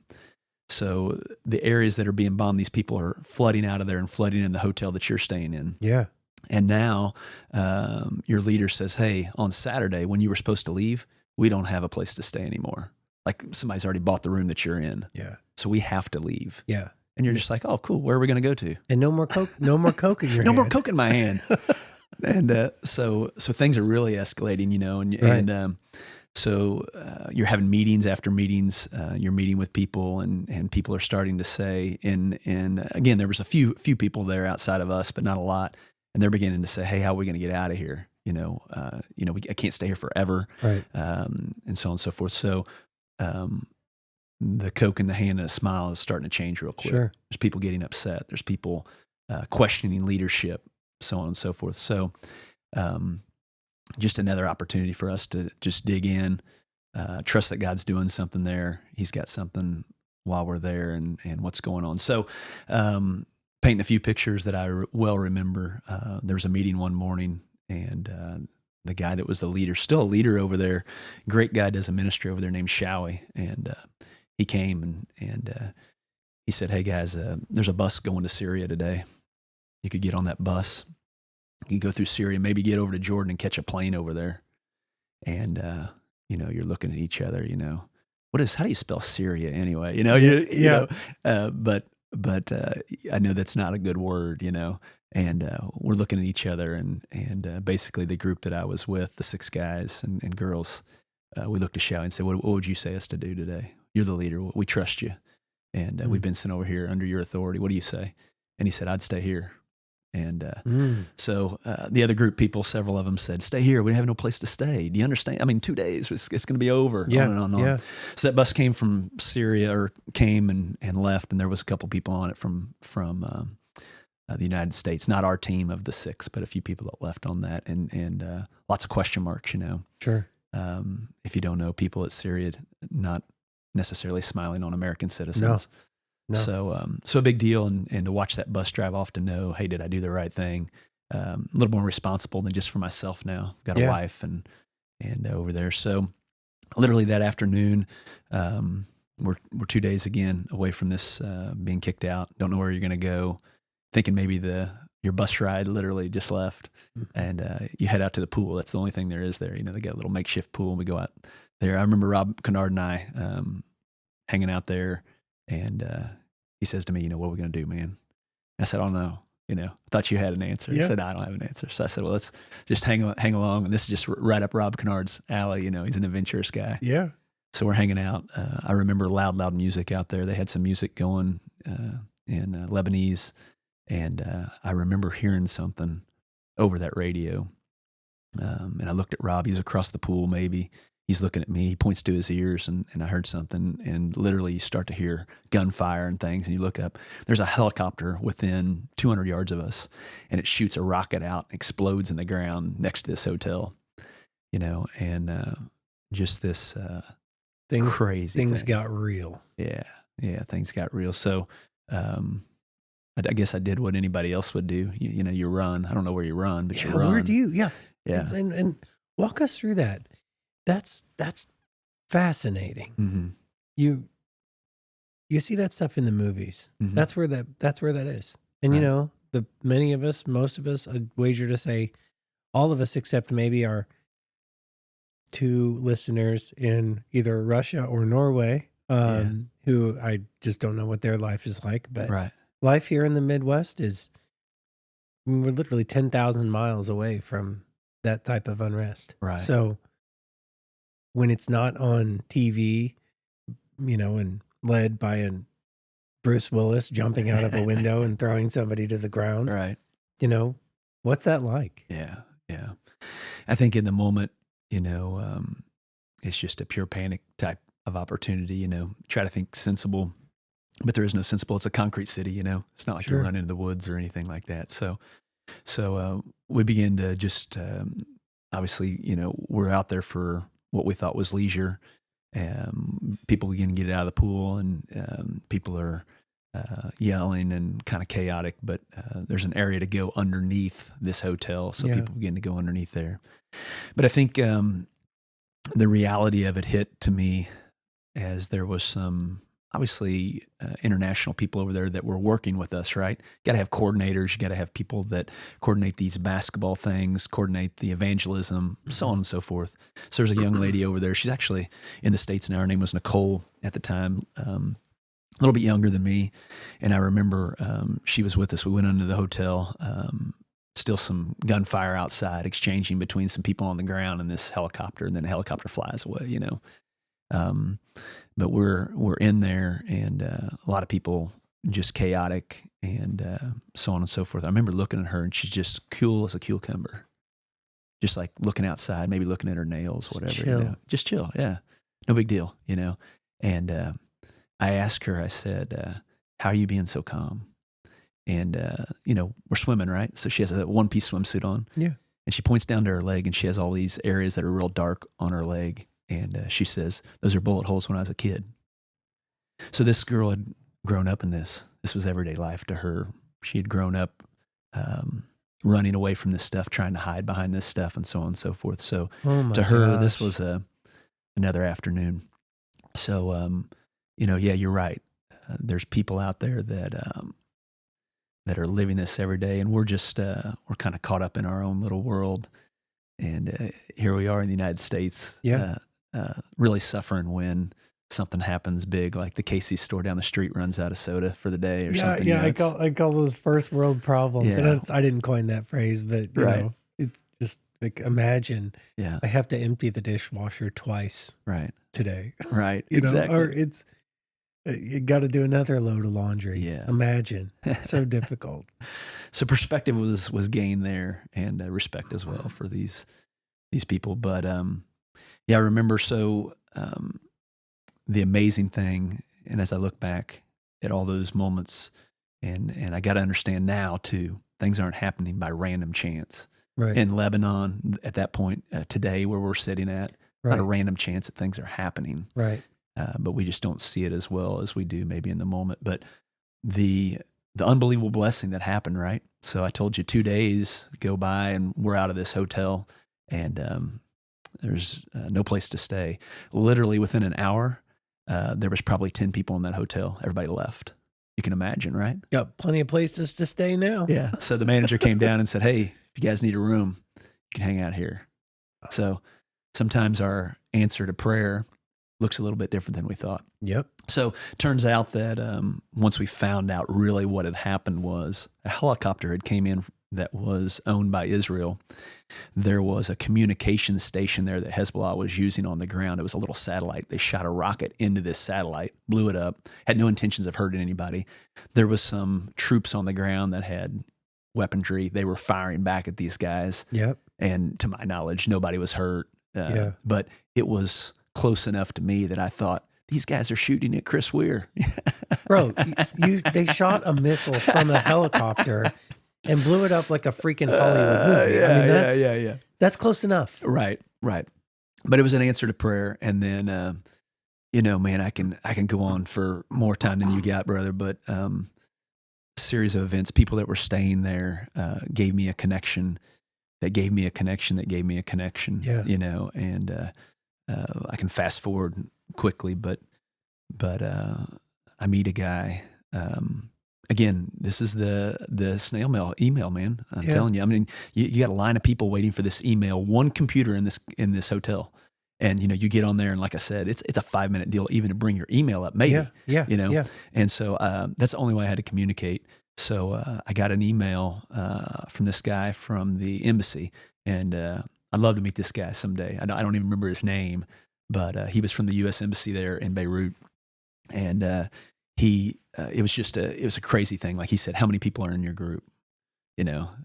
So the areas that are being bombed, these people are flooding out of there and flooding in the hotel that you're staying in. Yeah. And now your leader says, hey, on Saturday when you were supposed to leave, we don't have a place to stay anymore. Like somebody's already bought the room that you're in. Yeah. So we have to leave. Yeah. And you're just like, oh, cool. Where are we going to go to? And no more Coke in your hand. No more Coke in my hand. And so things are really escalating, and so you're having meetings after meetings. You're meeting with people, and people are starting to say, and again, there was a few people there outside of us, but not a lot. And they're beginning to say, hey, how are we going to get out of here? I can't stay here forever. Right. And so on and so forth. So the Coke in the hand and a smile is starting to change real quick. Sure. There's people getting upset. There's people questioning leadership, so on and so forth. So just another opportunity for us to just dig in, trust that God's doing something there. He's got something while we're there and what's going on. So painting a few pictures that I well remember. There was a meeting one morning, and the guy that was the leader, still a leader over there, great guy, does a ministry over there named Showie. And he came and he said, hey guys, there's a bus going to Syria today. You could get on that bus. You could go through Syria, maybe get over to Jordan and catch a plane over there. And, you're looking at each other, how do you spell Syria anyway? But I know that's not a good word, and we're looking at each other and basically the group that I was with, the 6 guys and girls, we looked at Showie and said, what would you say us to do today? You're the leader. We trust you. And we've been sent over here under your authority. What do you say? And he said, I'd stay here. And so the other group people, several of them said, stay here. We have no place to stay. Do you understand? I mean, 2 days, it's going to be over. Yeah, on and on. yeah. So that bus came from Syria, or came and left, and there was a couple people on it from the United States. Not our team of the 6, but a few people that left on that, and lots of question marks. Sure. If you don't know, people at Syria not necessarily smiling on American citizens. No. So a big deal, and to watch that bus drive off, to know, hey, did I do the right thing? A little more responsible than just for myself now. Got a wife and over there. So literally that afternoon, we're 2 days again away from this being kicked out. Don't know where you're going to go. Thinking maybe your bus ride literally just left, and you head out to the pool. That's the only thing there is there. They got a little makeshift pool, and we go out there. I remember Rob Kennard and I hanging out there, and he says to me, what are we going to do, man? And I said, I don't know. I thought you had an answer. He said, no, I don't have an answer. So I said, well, let's just hang along. And this is just right up Rob Kennard's alley. He's an adventurous guy. Yeah. So we're hanging out. I remember loud music out there. They had some music going in Lebanese. And I remember hearing something over that radio. And I looked at Rob. He was across the pool, maybe. He's looking at me. He points to his ears, and I heard something. And literally you start to hear gunfire and things. And you look up. There's a helicopter within 200 yards of us. And it shoots a rocket out and explodes in the ground next to this hotel. And just this crazy things thing. got real. Yeah, things got real. So I guess I did what anybody else would do. You run. I don't know where you run, but you run. Where do you? Yeah. Yeah. And walk us through that. That's fascinating. Mm-hmm. You see that stuff in the movies. Mm-hmm. That's where that is. And Right. most of us, I'd wager to say all of us except maybe our 2 listeners in either Russia or Norway, who I just don't know what their life is like. But Right. life here in the Midwest we're literally 10,000 miles away from that type of unrest. Right. So when it's not on TV, and led by Bruce Willis jumping out of a window and throwing somebody to the ground, Right. What's that like? Yeah. I think in the moment, it's just a pure panic type of opportunity. Try to think sensible. but there is no sensible. It's a concrete city, It's not like you Sure. run into the woods or anything like that. So we began to just obviously, we're out there for what we thought was leisure. People begin to get out of the pool, and people are yelling and kind of chaotic. But there's an area to go underneath this hotel, so Yeah. people begin to go underneath there. But I think the reality of it hit to me as there was some obviously international people over there that were working with us, right? Got to have coordinators. You got to have people that coordinate these basketball things, coordinate the evangelism, so on and so forth. So there's a young lady over there. She's actually in the States now. Her name was Nicole at the time, a little bit younger than me. And I remember she was with us. We went into the hotel, still some gunfire outside, exchanging between some people on the ground and this helicopter, and then the helicopter flies away, but we're in there, and a lot of people just chaotic, and so on and so forth. I remember looking at her, and she's just cool as a cucumber, just like looking outside, maybe looking at her nails, whatever. Chill. Just chill, yeah, no big deal, And I asked her, I said, "How are you being so calm?" And we're swimming, right? So she has a one-piece swimsuit on, Yeah. and she points down to her leg, and she has all these areas that are real dark on her leg. And she says, "Those are bullet holes when I was a kid." So this girl had grown up in this. This was everyday life to her. She had grown up running away from this stuff, trying to hide behind this stuff, and so on and so forth. So Oh my to her, this gosh. was another afternoon. So, yeah, you're right. There's people out there that are living this every day, and we're just we're kind of caught up in our own little world. And here we are in the United States. Yeah. Really suffering when something happens big, like the Casey's store down the street runs out of soda for the day or something. Yeah. I call those first world problems. Yeah. And I didn't coin that phrase, but Right. it's just like, imagine Yeah, I have to empty the dishwasher twice right, today. right, Or exactly. it's you got to do another load of laundry. Yeah. Imagine. It's so difficult. So perspective was gained there, and respect as well for these people. But yeah, I remember the amazing thing, and as I look back at all those moments, and I got to understand now too, things aren't happening by random chance. Right. In Lebanon at that point, today where we're sitting at, not a Right. random chance that things are happening, Right. but we just don't see it as well as we do maybe in the moment. But the unbelievable blessing that happened, right? So I told you 2 days go by, and we're out of this hotel, and there's no place to stay. Literally within an hour, there was probably 10 people in that hotel. Everybody left. You can imagine, right? Got plenty of places to stay now. Yeah. So the manager came down and said, "Hey, if you guys need a room, you can hang out here." So sometimes our answer to prayer looks a little bit different than we thought. Yep. So turns out that once we found out really what had happened was a helicopter had came in that was owned by Israel. There was a communication station there that Hezbollah was using on the ground. It was a little satellite. They shot a rocket into this satellite, blew it up, had no intentions of hurting anybody. There was some troops on the ground that had weaponry. They were firing back at these guys. Yep. And to my knowledge, nobody was hurt. Yeah. But it was close enough to me that I thought, these guys are shooting at Chris Wier. Bro, they shot a missile from a helicopter and blew it up like a freaking Hollywood movie. Yeah, I mean, yeah. that's close enough. Right. But it was an answer to prayer. And then, man, I can go on for more time than you got, brother. But series of events, people that were staying there gave me a connection that gave me a connection that gave me a connection. Yeah. And I can fast forward quickly, but I meet a guy. Again, this is the snail mail email, man. I'm telling you. I mean, you got a line of people waiting for this email. One computer in this hotel, and you get on there, and like I said, it's a 5-minute deal even to bring your email up, maybe. Yeah. Yeah. And so that's the only way I had to communicate. So I got an email from this guy from the embassy, and I'd love to meet this guy someday. I don't even remember his name, but he was from the U.S. Embassy there in Beirut, and it was a crazy thing. Like he said, "How many people are in your group?"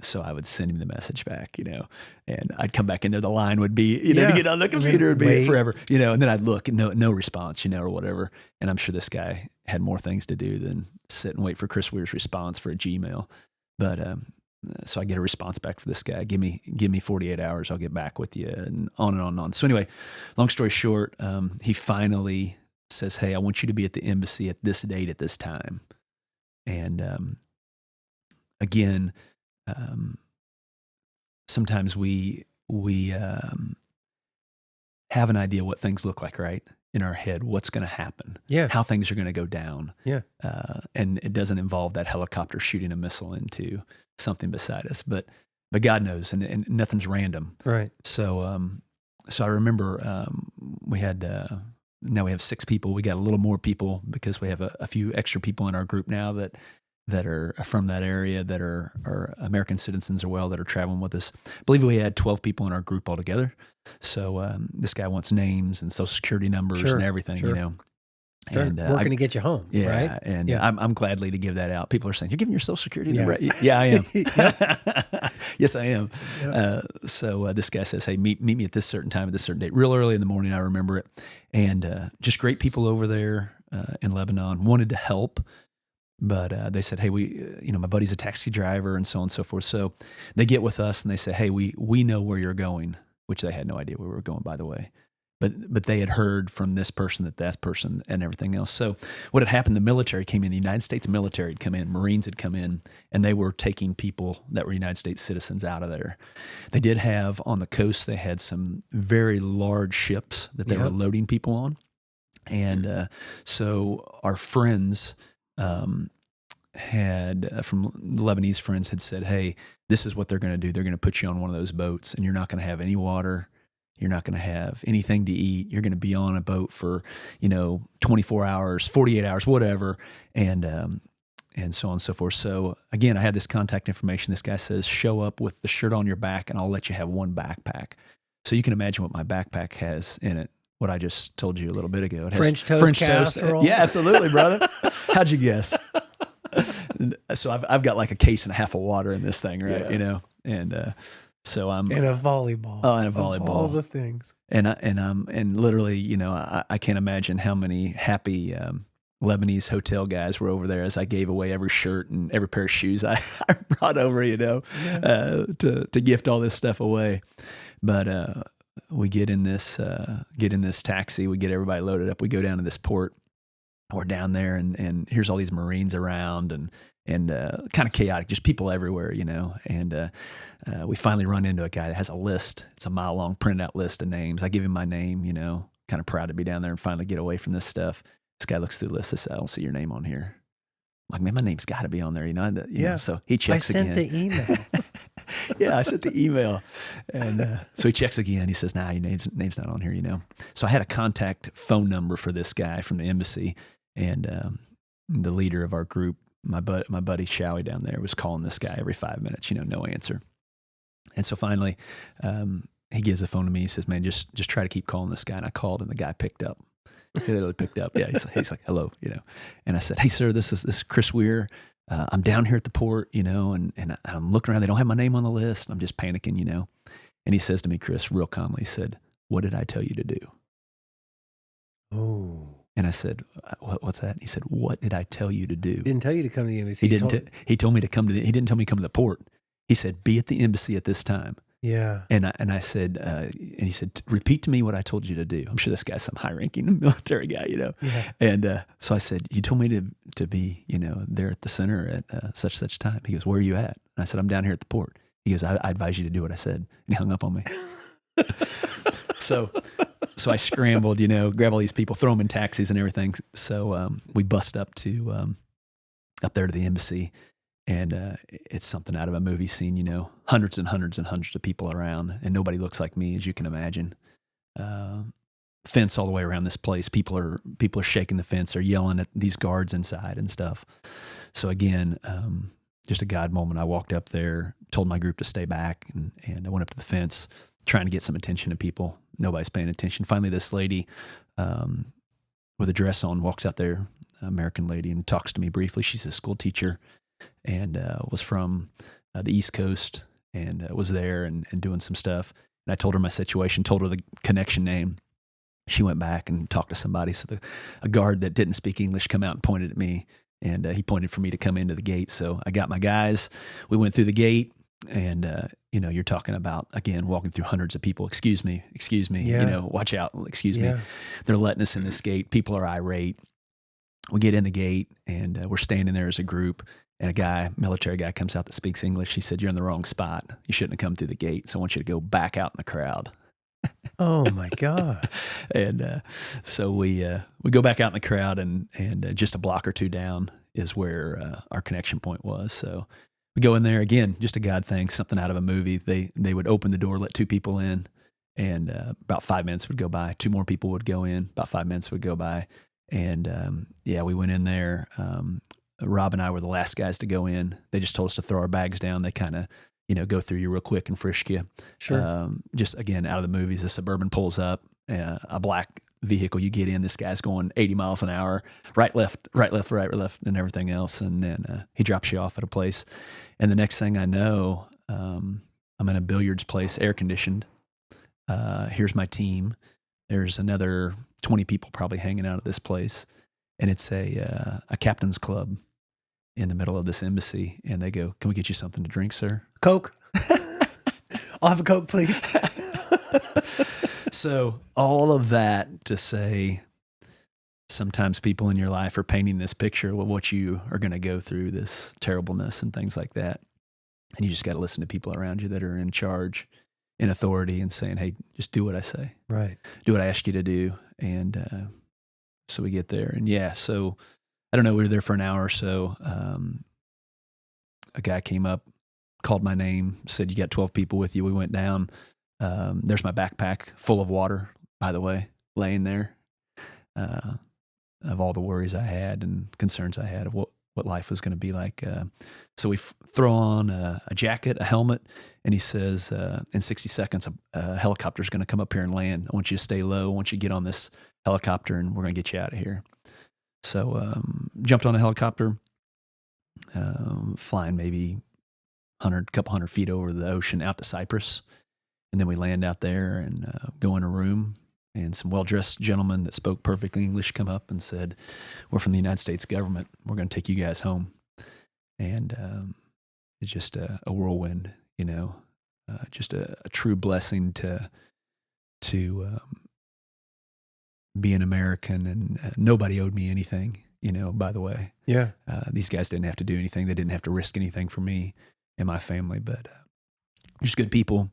So I would send him the message back, and I'd come back in there. The line would be, to get on the computer, it'd be forever, and then I'd look and no response, or whatever. And I'm sure this guy had more things to do than sit and wait for Chris Wier's response for a Gmail. But, so I get a response back for this guy. Give me 48 hours. I'll get back with you, and on and on and on. So anyway, long story short, he finally says, "Hey, I want you to be at the embassy at this date at this time." And, again, sometimes we have an idea what things look like, right? In our head, what's going to happen, how things are going to go down. And it doesn't involve that helicopter shooting a missile into something beside us, but God knows, and nothing's random. Right. So, so I remember, we had, now we have 6 people. We got a little more people because we have a few extra people in our group now that are from that area, that are American citizens as well, that are traveling with us. I believe we had 12 people in our group altogether. So this guy wants names and social security numbers and everything, And working to get you home, right? And I'm gladly to give that out. People are saying, "You're giving your social security number?" Yeah, I am. Yes, I am. So this guy says, "Hey, meet me at this certain time at this certain date." Real early in the morning, I remember it. And just great people over there in Lebanon wanted to help. But they said, "Hey, my buddy's a taxi driver," and so on and so forth. So they get with us and they say, "Hey, we know where you're going," which they had no idea where we were going, by the way. But they had heard from this person that person and everything else. So what had happened, the military came in, the United States military had come in, Marines had come in, and they were taking people that were United States citizens out of there. They did have, on the coast, they had some very large ships that they were loading people on. And so our friends had, from Lebanese friends, had said, "Hey, this is what they're going to do. They're going to put you on one of those boats, and you're not going to have any water. You're not going to have anything to eat. You're going to be on a boat for, 24 hours, 48 hours, whatever." And so on and so forth. So again, I had this contact information. This guy says, "Show up with the shirt on your back and I'll let you have one backpack." So you can imagine what my backpack has in it. What I just told you a little bit ago. It has French toast casserole. Yeah, absolutely, brother. How'd you guess? So I've got like a case and a half of water in this thing, right? And so I'm and a volleyball. Oh, and a volleyball. Of all the things. And literally, I can't imagine how many happy Lebanese hotel guys were over there as I gave away every shirt and every pair of shoes I brought over, to gift all this stuff away. But we get in this taxi, we get everybody loaded up, we go down to this port. We're down there, and here's all these Marines around, and kind of chaotic, just people everywhere, and we finally run into a guy that has a list. It's a mile-long printed out list of names. I give him my name, kind of proud to be down there and finally get away from this stuff. This guy looks through the list and says, "I don't see your name on here." I'm like, "Man, my name's got to be on there, know, so he checks again. I sent the email. Yeah, I sent the email. And so he checks again. He says, "Nah, your name's not on here, So I had a contact phone number for this guy from the embassy. And the leader of our group, my buddy Showie down there, was calling this guy every 5 minutes, no answer. And so finally, he gives the phone to me. He says, "Man, just try to keep calling this guy." And I called, and the guy picked up. He literally picked up. Yeah, he's like, "Hello," And I said, "Hey, sir, this is Chris Wier. I'm down here at the port, and I'm looking around. They don't have my name on the list. I'm just panicking, And he says to me, Chris, real calmly, he said, "What did I tell you to do?" Oh. And I said, "What's that?" He said, "What did I tell you to do?" Didn't tell you to come to the embassy. He told me to come to he didn't tell me to come to the port. He said, "Be at the embassy at this time." Yeah. And I said, and he said, "Repeat to me what I told you to do." I'm sure this guy's some high-ranking military guy, Yeah. And so I said, "You told me to be, there at the center at such time." He goes, "Where are you at?" And I said, "I'm down here at the port." He goes, I advise you to do what I said." And he hung up on me. So I scrambled, grab all these people, throw them in taxis and everything. So we bust up to up there to the embassy, and it's something out of a movie scene. Hundreds and hundreds and hundreds of people around, and nobody looks like me, as you can imagine. Fence all the way around this place. People are shaking the fence. They're yelling at these guards inside and stuff. So again, just a God moment. I walked up there, told my group to stay back, and I went up to the fence, trying to get some attention to people. Nobody's paying attention. Finally, this lady with a dress on walks out there, American lady, and talks to me briefly. She's a school teacher and was from the East Coast, and was there and doing some stuff. And I told her my situation, told her the connection name. She went back and talked to somebody. So a guard that didn't speak English come out and pointed at me, and he pointed for me to come into the gate. So I got my guys. We went through the gate, and you're talking about, again, walking through hundreds of people. Excuse me, Yeah. watch out. Excuse me. Yeah. They're letting us in this gate. People are irate. We get in the gate, and we're standing there as a group. And a military guy comes out that speaks English. He said, "You're in the wrong spot. You shouldn't have come through the gate. So I want you to go back out in the crowd." Oh my God. And so we go back out in the crowd, and just a block or two down is where our connection point was. So we go in there again, just a God thing, something out of a movie. They would open the door, let two people in, and about 5 minutes would go by. Two more people would go in. About 5 minutes would go by, and we went in there. Rob and I were the last guys to go in. They just told us to throw our bags down. They kind of, go through you real quick and frisk you. Sure. Just again, out of the movies, a Suburban pulls up, a black vehicle. You get in, this guy's going 80 miles an hour, right, left, and everything else. And then he drops you off at a place. And the next thing I know, I'm in a billiards place, air conditioned. Here's my team. There's another 20 people probably hanging out at this place. And it's a captain's club in the middle of this embassy. And they go, "Can we get you something to drink, sir?" Coke. I'll have a Coke, please. So all of that to say, sometimes people in your life are painting this picture of what you are going to go through, this terribleness and things like that. And you just got to listen to people around you that are in charge, in authority, and saying, "Hey, just do what I say. Right. Do what I ask you to do." And so we get there, and so I don't know, we were there for an hour or so. A guy came up, called my name, said, "You got 12 people with you." We went down. There's my backpack full of water, by the way, laying there, of all the worries I had and concerns I had of what life was going to be like. So we throw on a jacket, a helmet, and he says, "In 60 seconds, a helicopter's going to come up here and land. I want you to stay low. I want you to get on this helicopter, and we're going to get you out of here." So jumped on a helicopter, flying maybe couple hundred feet over the ocean out to Cyprus. And then we land out there and go in a room, and some well-dressed gentlemen that spoke perfect English come up and said, "We're from the United States government. We're going to take you guys home." And it's just a whirlwind, just a true blessing to be an American. And nobody owed me anything, by the way. Yeah. These guys didn't have to do anything. They didn't have to risk anything for me and my family, but just good people.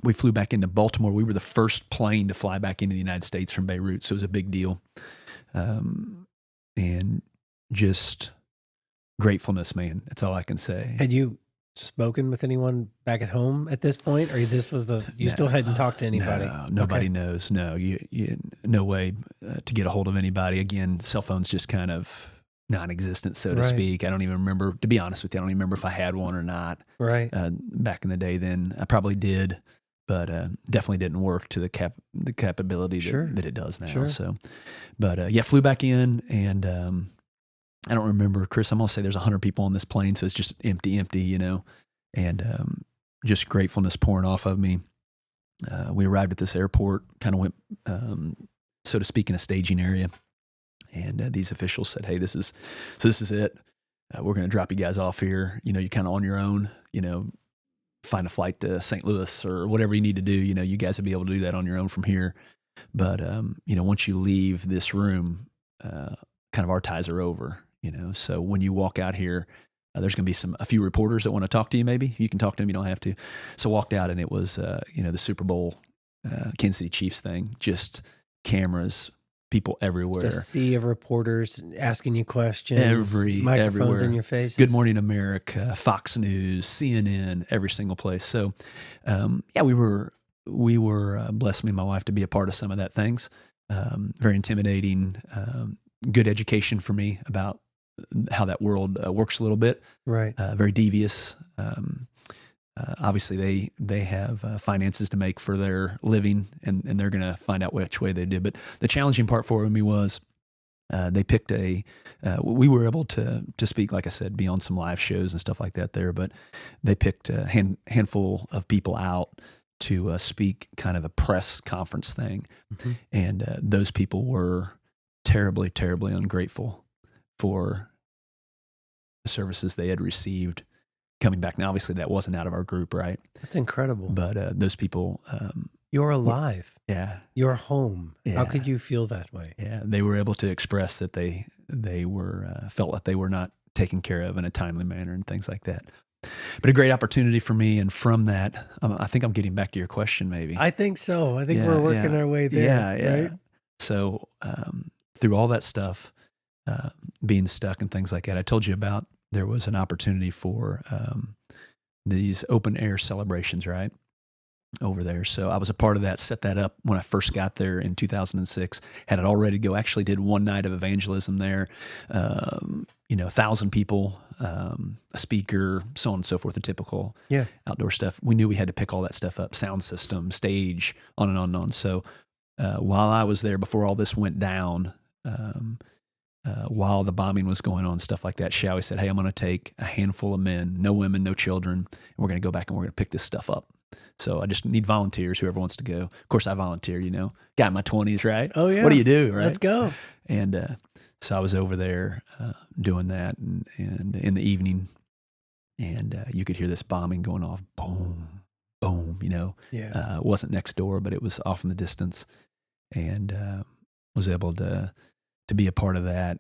We flew back into Baltimore. We were the first plane to fly back into the United States from Beirut, so it was a big deal. And just gratefulness, man. That's all I can say. Had you spoken with anyone back at home at this point, or you still hadn't talked to anybody? No, nobody knows. No, you no way to get a hold of anybody. Again, cell phones just kind of non-existent, so to speak. I don't even remember, to be honest with you, I don't even remember if I had one or not. Right. Back in the day then. I probably did, but definitely didn't work to the capability that it does now. Sure. So, but flew back in, and I don't remember, Chris, I'm going to say there's 100 people on this plane, so it's just empty, and just gratefulness pouring off of me. We arrived at this airport, kind of went, so to speak, in a staging area. And these officials said, "Hey, this is it. We're going to drop you guys off here. You're kind of on your own, find a flight to St. Louis or whatever you need to do. You guys will be able to do that on your own from here. But, once you leave this room, kind of our ties are over, So when you walk out here, there's going to be a few reporters that want to talk to you. Maybe you can talk to them. You don't have to." So walked out, and it was, the Super Bowl, Kansas City Chiefs thing, just cameras, people everywhere. Just a sea of reporters asking you questions. Microphones everywhere in your face. Good Morning America, Fox News, CNN, every single place. So, we were blessed, me and my wife, to be a part of some of that things. Very intimidating, good education for me about how that world works a little bit. Right. Very devious. Obviously, they have finances to make for their living, and they're going to find out which way they did. But the challenging part for me was They picked we were able to speak, like I said, be on some live shows and stuff like that there, but they picked a handful of people out to speak kind of a press conference thing. Mhm. And those people were terribly, terribly ungrateful for the services they had received coming back. Now, obviously that wasn't out of our group, right? That's incredible. But those people, You're alive. yeah, You're home. How Yeah. could you feel that way? yeah, they were able to express that they were felt like they were not taken care of in a timely manner and things like that. But a great opportunity for me, and from that, I think I'm getting back to your question, maybe. I think so. I think Yeah, we're working yeah. our way there. Yeah, yeah. Right? So through all that stuff, being stuck and things like that, I told you about, there was an opportunity for these open air celebrations, right, over there. So I was a part of that, set that up when I first got there in 2006, had it all ready to go. Actually did one night of evangelism there, 1,000 people, a speaker, so on and so forth, the typical Yeah. outdoor stuff. We knew we had to pick all that stuff up, sound system, stage, on and on and on. So while I was there, before all this went down, while the bombing was going on, stuff like that, Showie said, hey, I'm going to take a handful of men, no women, no children, and we're going to go back and we're going to pick this stuff up. So I just need volunteers, whoever wants to go. Of course, I volunteer, guy in my 20s, right? Oh, yeah. What do you do, right? Let's go. And so I was over there doing that, and in the evening, and you could hear this bombing going off, boom, boom, Yeah. It wasn't next door, but it was off in the distance, and was able to be a part of that,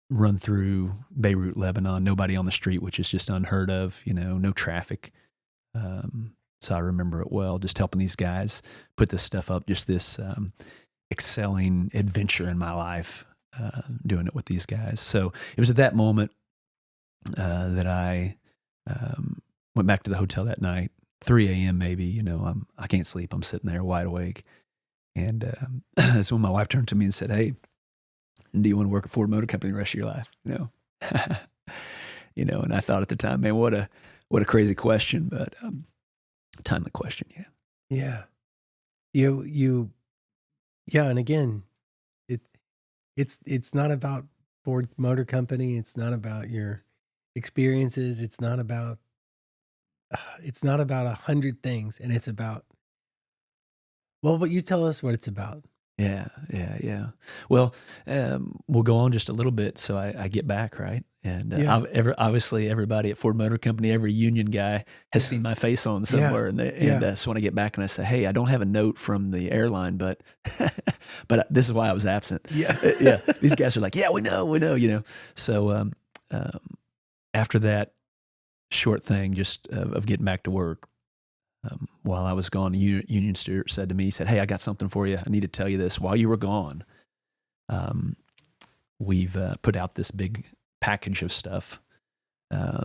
run through Beirut, Lebanon, nobody on the street, which is just unheard of, no traffic. So I remember it well, just helping these guys put this stuff up, just this excelling adventure in my life, doing it with these guys. So it was at that moment that I went back to the hotel that night, 3 a.m. maybe, I can't sleep. I'm sitting there wide awake. And that's when my wife turned to me and said, hey, do you want to work at Ford Motor Company the rest of your life? And I thought at the time, man, what a crazy question, but timely question. Yeah. Yeah. Yeah. And again, it's not about Ford Motor Company. It's not about your experiences. It's not about 100 things. And it's about, well, but you tell us what it's about. Yeah. Well, we'll go on just a little bit. So I get back, right? And Yeah. obviously everybody at Ford Motor Company, every union guy has seen my face on somewhere. And so when I get back and I say, hey, I don't have a note from the airline, but this is why I was absent. Yeah. Yeah. These guys are like, yeah, we know. So after that short thing just of getting back to work, while I was gone, Union Stewart said to me, he said, hey, I got something for you. I need to tell you this. While you were gone, we've put out this big package of stuff.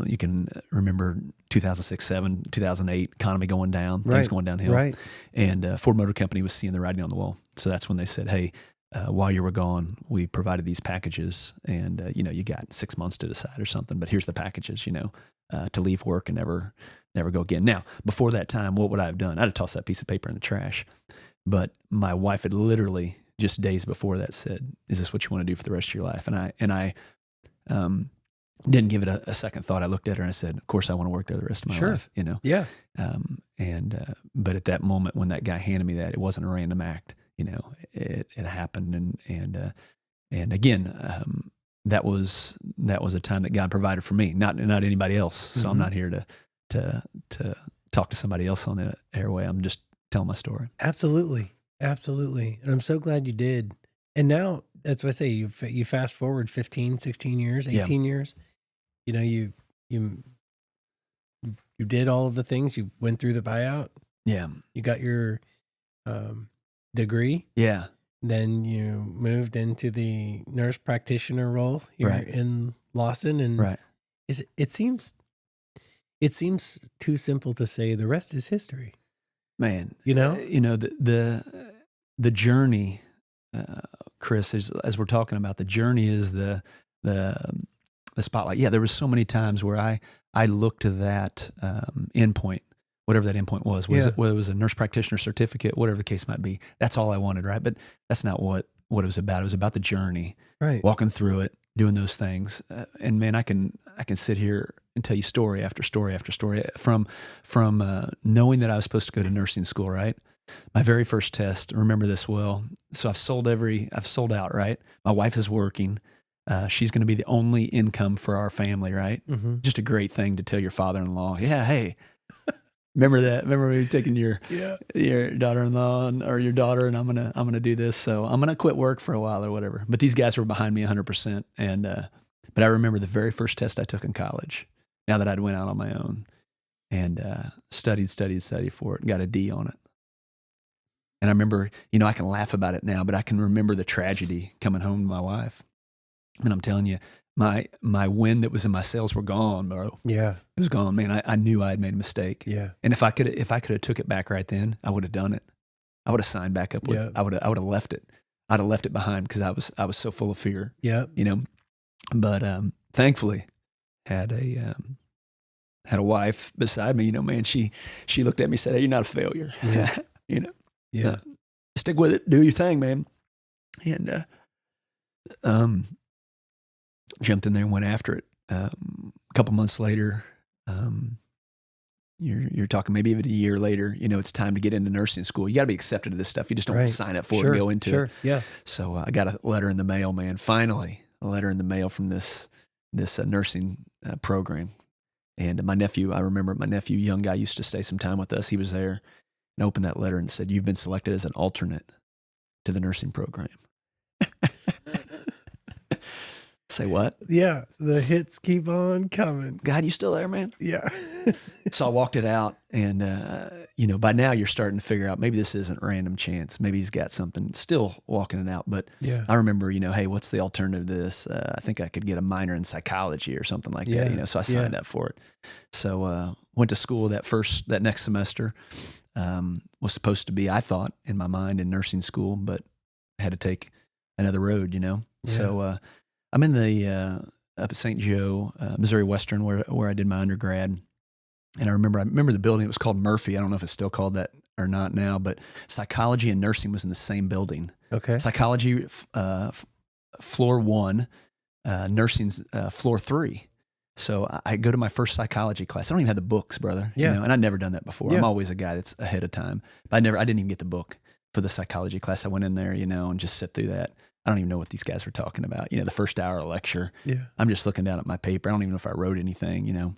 You can remember 2006, 7, 2008, economy going down, things going downhill. Right. And Ford Motor Company was seeing the writing on the wall. So that's when they said, hey, while you were gone, we provided these packages, and you got 6 months to decide or something, but here's the packages, to leave work and never go again. Now, before that time, what would I have done? I'd have tossed that piece of paper in the trash. But my wife had literally just days before that said, is this what you want to do for the rest of your life? And I didn't give it a second thought. I looked at her and I said, of course I want to work there the rest of my life, Yeah. But at that moment when that guy handed me that, it wasn't a random act, it happened. And again, that was a time that God provided for me, not anybody else. So I'm not here to talk to somebody else on the airway. I'm just telling my story. Absolutely. And I'm so glad you did. And now that's what I say, you fast forward 15, 16 years, 18 years, you did all of the things. You went through the buyout. Yeah. You got your degree. Yeah. Then you moved into the nurse practitioner role here Right. in Lawson. And Right. it seems too simple to say the rest is history. Man, the journey, Chris, as we're talking about, the journey is the spotlight. Yeah, there was so many times where I looked to that endpoint, whatever that endpoint was, whether it was a nurse practitioner certificate, whatever the case might be. That's all I wanted, right? But that's not what what it was about. It was about the journey, Right. walking through it, doing those things. And man, I can sit here and tell you story after story after story from knowing that I was supposed to go to nursing school, right? My very first test, I remember this well. So I've sold out, right? My wife is working. She's going to be the only income for our family, right? Mm-hmm. Just a great thing to tell your father-in-law. Yeah, hey, remember that? Remember me taking your daughter-in-law or your daughter, and I'm gonna do this. So I'm gonna quit work for a while or whatever. But these guys were behind me 100%. And but I remember the very first test I took in college. Now that I'd went out on my own and studied for it, and got a D on it. And I remember, I can laugh about it now, but I can remember the tragedy coming home to my wife. And I'm telling you, my wind that was in my sails were gone, bro. Yeah. It was gone, man. I knew I had made a mistake. Yeah. And if I could have took it back right then, I would have done it. I would have signed back up with it. I would have left it. I'd have left it behind because I was so full of fear. Yeah. But thankfully had a wife beside me, man. She looked at me and said, "Hey, you're not a failure." Yeah. Yeah. Stick with it. Do your thing, man. And jumped in there and went after it. A couple months later, you're talking maybe even a year later, it's time to get into nursing school. You got to be accepted to this stuff. You just don't sign up for it and go into it. Yeah. So I got a letter in the mail, man. Finally, a letter in the mail from this nursing program. And my nephew, I remember my nephew, young guy, used to stay some time with us. He was there and opened that letter and said, "You've been selected as an alternate to the nursing program." Say what? Yeah, the hits keep on coming. God, you still there, man? Yeah. So I walked it out, and by now you're starting to figure out maybe this isn't random chance. Maybe he's got something. Still walking it out, but yeah. I remember, hey, what's the alternative to this? I think I could get a minor in psychology or something like that. So I signed up for it. So went to school that next semester. Was supposed to be, I thought, in my mind, in nursing school, but I had to take another road. Yeah. So I'm in the up at St. Joe, Missouri Western, where I did my undergrad. And I remember the building. It was called Murphy. I don't know if it's still called that or not now, but psychology and nursing was in the same building. Okay. Psychology, floor 1, nursing's floor 3. So I go to my first psychology class. I don't even have the books, brother. Yeah. And I'd never done that before. Yeah. I'm always a guy that's ahead of time. But I didn't even get the book for the psychology class. I went in there, and just sit through that. I don't even know what these guys were talking about. The first hour of lecture. Yeah. I'm just looking down at my paper. I don't even know if I wrote anything,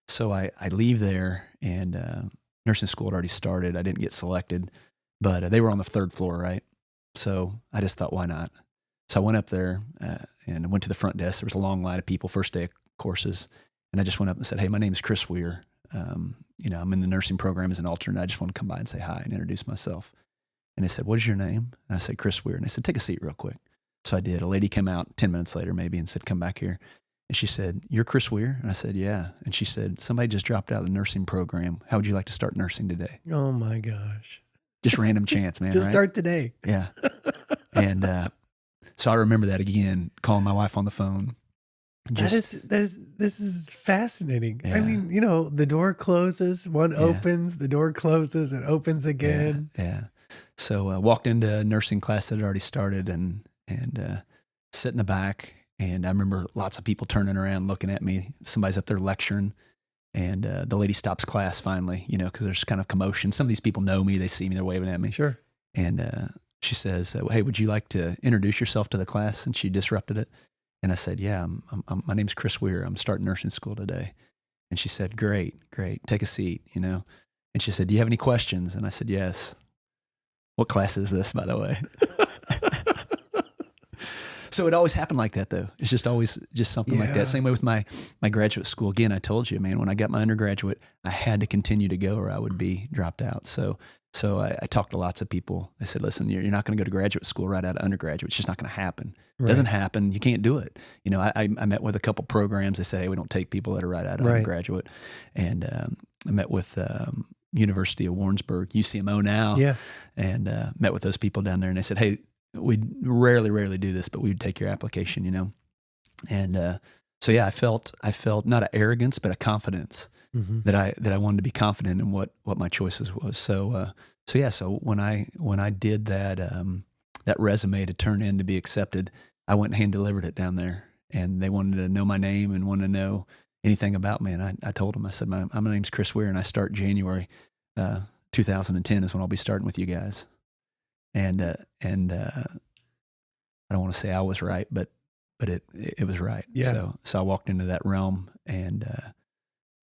So I leave there, and nursing school had already started. I didn't get selected, but they were on the 3rd floor, right? So I just thought, why not? So I went up there and went to the front desk. There was a long line of people, first day of courses. And I just went up and said, "Hey, my name is Chris Wier. I'm in the nursing program as an alternate. I just want to come by and say hi and introduce myself." And they said, "What is your name?" And I said, "Chris Wier." And they said, "Take a seat real quick." So I did. A lady came out 10 minutes later maybe and said, "Come back here." And she said, "You're Chris Wier?" And I said, "Yeah." And she said, "Somebody just dropped out of the nursing program. How would you like to start nursing today?" Oh my gosh. Just random chance, man. Just right? start today. Yeah. And so I remember that again, calling my wife on the phone. This is fascinating. Yeah. I mean, the door closes, one opens, the door closes, it opens again. Yeah. So walked into nursing class that had already started and sit in the back. And I remember lots of people turning around, looking at me. Somebody's up there lecturing. And the lady stops class finally, because there's kind of commotion. Some of these people know me. They see me. They're waving at me. Sure. And she says, "Hey, would you like to introduce yourself to the class?" And she disrupted it. And I said, "Yeah, my name's Chris Wier. I'm starting nursing school today." And she said, Great. Take a seat, And she said, "Do you have any questions?" And I said, "Yes." "What class is this, by the way?" So it always happened like that, though. It's just always just something like that. Same way with my graduate school. Again, I told you, man, when I got my undergraduate, I had to continue to go or I would be dropped out. So I talked to lots of people. They said, "Listen, you're not going to go to graduate school right out of undergraduate. It's just not going to happen. It doesn't happen. You can't do it." I met with a couple programs. They said, "Hey, we don't take people that are right out of undergraduate." And I met with University of Warrensburg, UCMO now. Yeah. And met with those people down there. And they said, "Hey, we rarely do this, but we would take your application, And so yeah, I felt not an arrogance, but a confidence that I wanted to be confident in what my choices was. So yeah, so when I did that that resume to turn in to be accepted, I went and hand delivered it down there, and they wanted to know my name and wanted to know anything about me. And I told them, I said, my name's Chris Wier, and I start January 2010 is when I'll be starting with you guys. And I don't want to say I was right, but it was right. Yeah. So I walked into that realm, and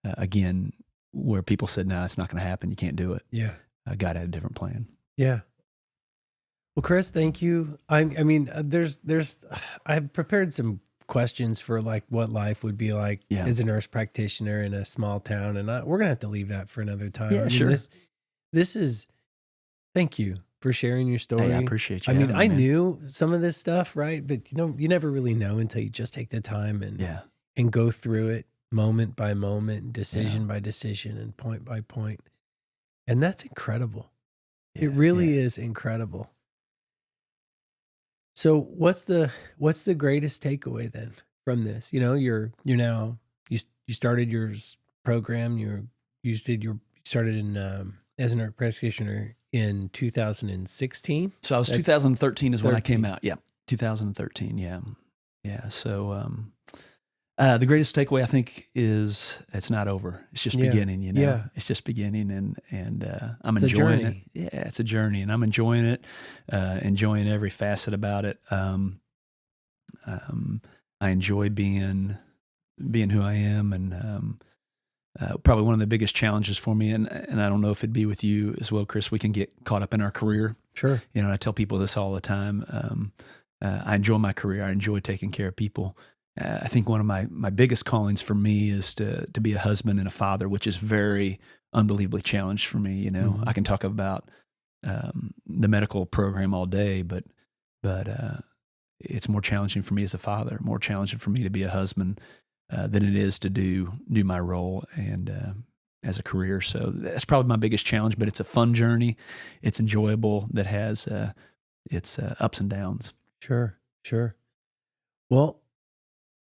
again, where people said, no, it's not going to happen. You can't do it. Yeah. God had a different plan. Yeah. Well, Chris, thank you. I mean, I've prepared some questions for like what life would be like Yeah. as a nurse practitioner in a small town, and we're gonna have to leave that for another time. Yeah, I mean, sure. this is. Thank you for sharing your story. Hey, I appreciate you. I mean, having me, I man. knew some of this stuff, right? But you never really know until you just take the time and go through it moment by moment, decision by decision, and point by point. And that's incredible. It really is incredible. So what's the greatest takeaway then from this? You're now you started your program. You started in as a nurse practitioner in 2016. So I was 2013 is when I came out. Yeah, 2013. Yeah. So the greatest takeaway, I think, is it's not over. It's just beginning. Yeah. It's just beginning, and I'm It's a enjoying it. journey. Yeah, it's a journey, and I'm enjoying it. Enjoying every facet about it. I enjoy being who I am, and probably one of the biggest challenges for me, and I don't know if it'd be with you as well, Chris. We can get caught up in our career. Sure. I tell people this all the time. I enjoy my career. I enjoy taking care of people. I think one of my biggest callings for me is to be a husband and a father, which is very unbelievably challenged for me. Mhm. I can talk about the medical program all day, but it's more challenging for me as a father, more challenging for me to be a husband than it is to do my role and as a career. So that's probably my biggest challenge, but it's a fun journey. It's enjoyable, that has its ups and downs. Sure. Well,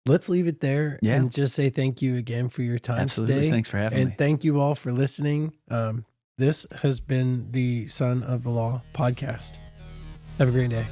let's leave it there and just say thank you again for your time today. Thanks for having me. And thank you all for listening. This has been the Son of the Law podcast. Have a great day.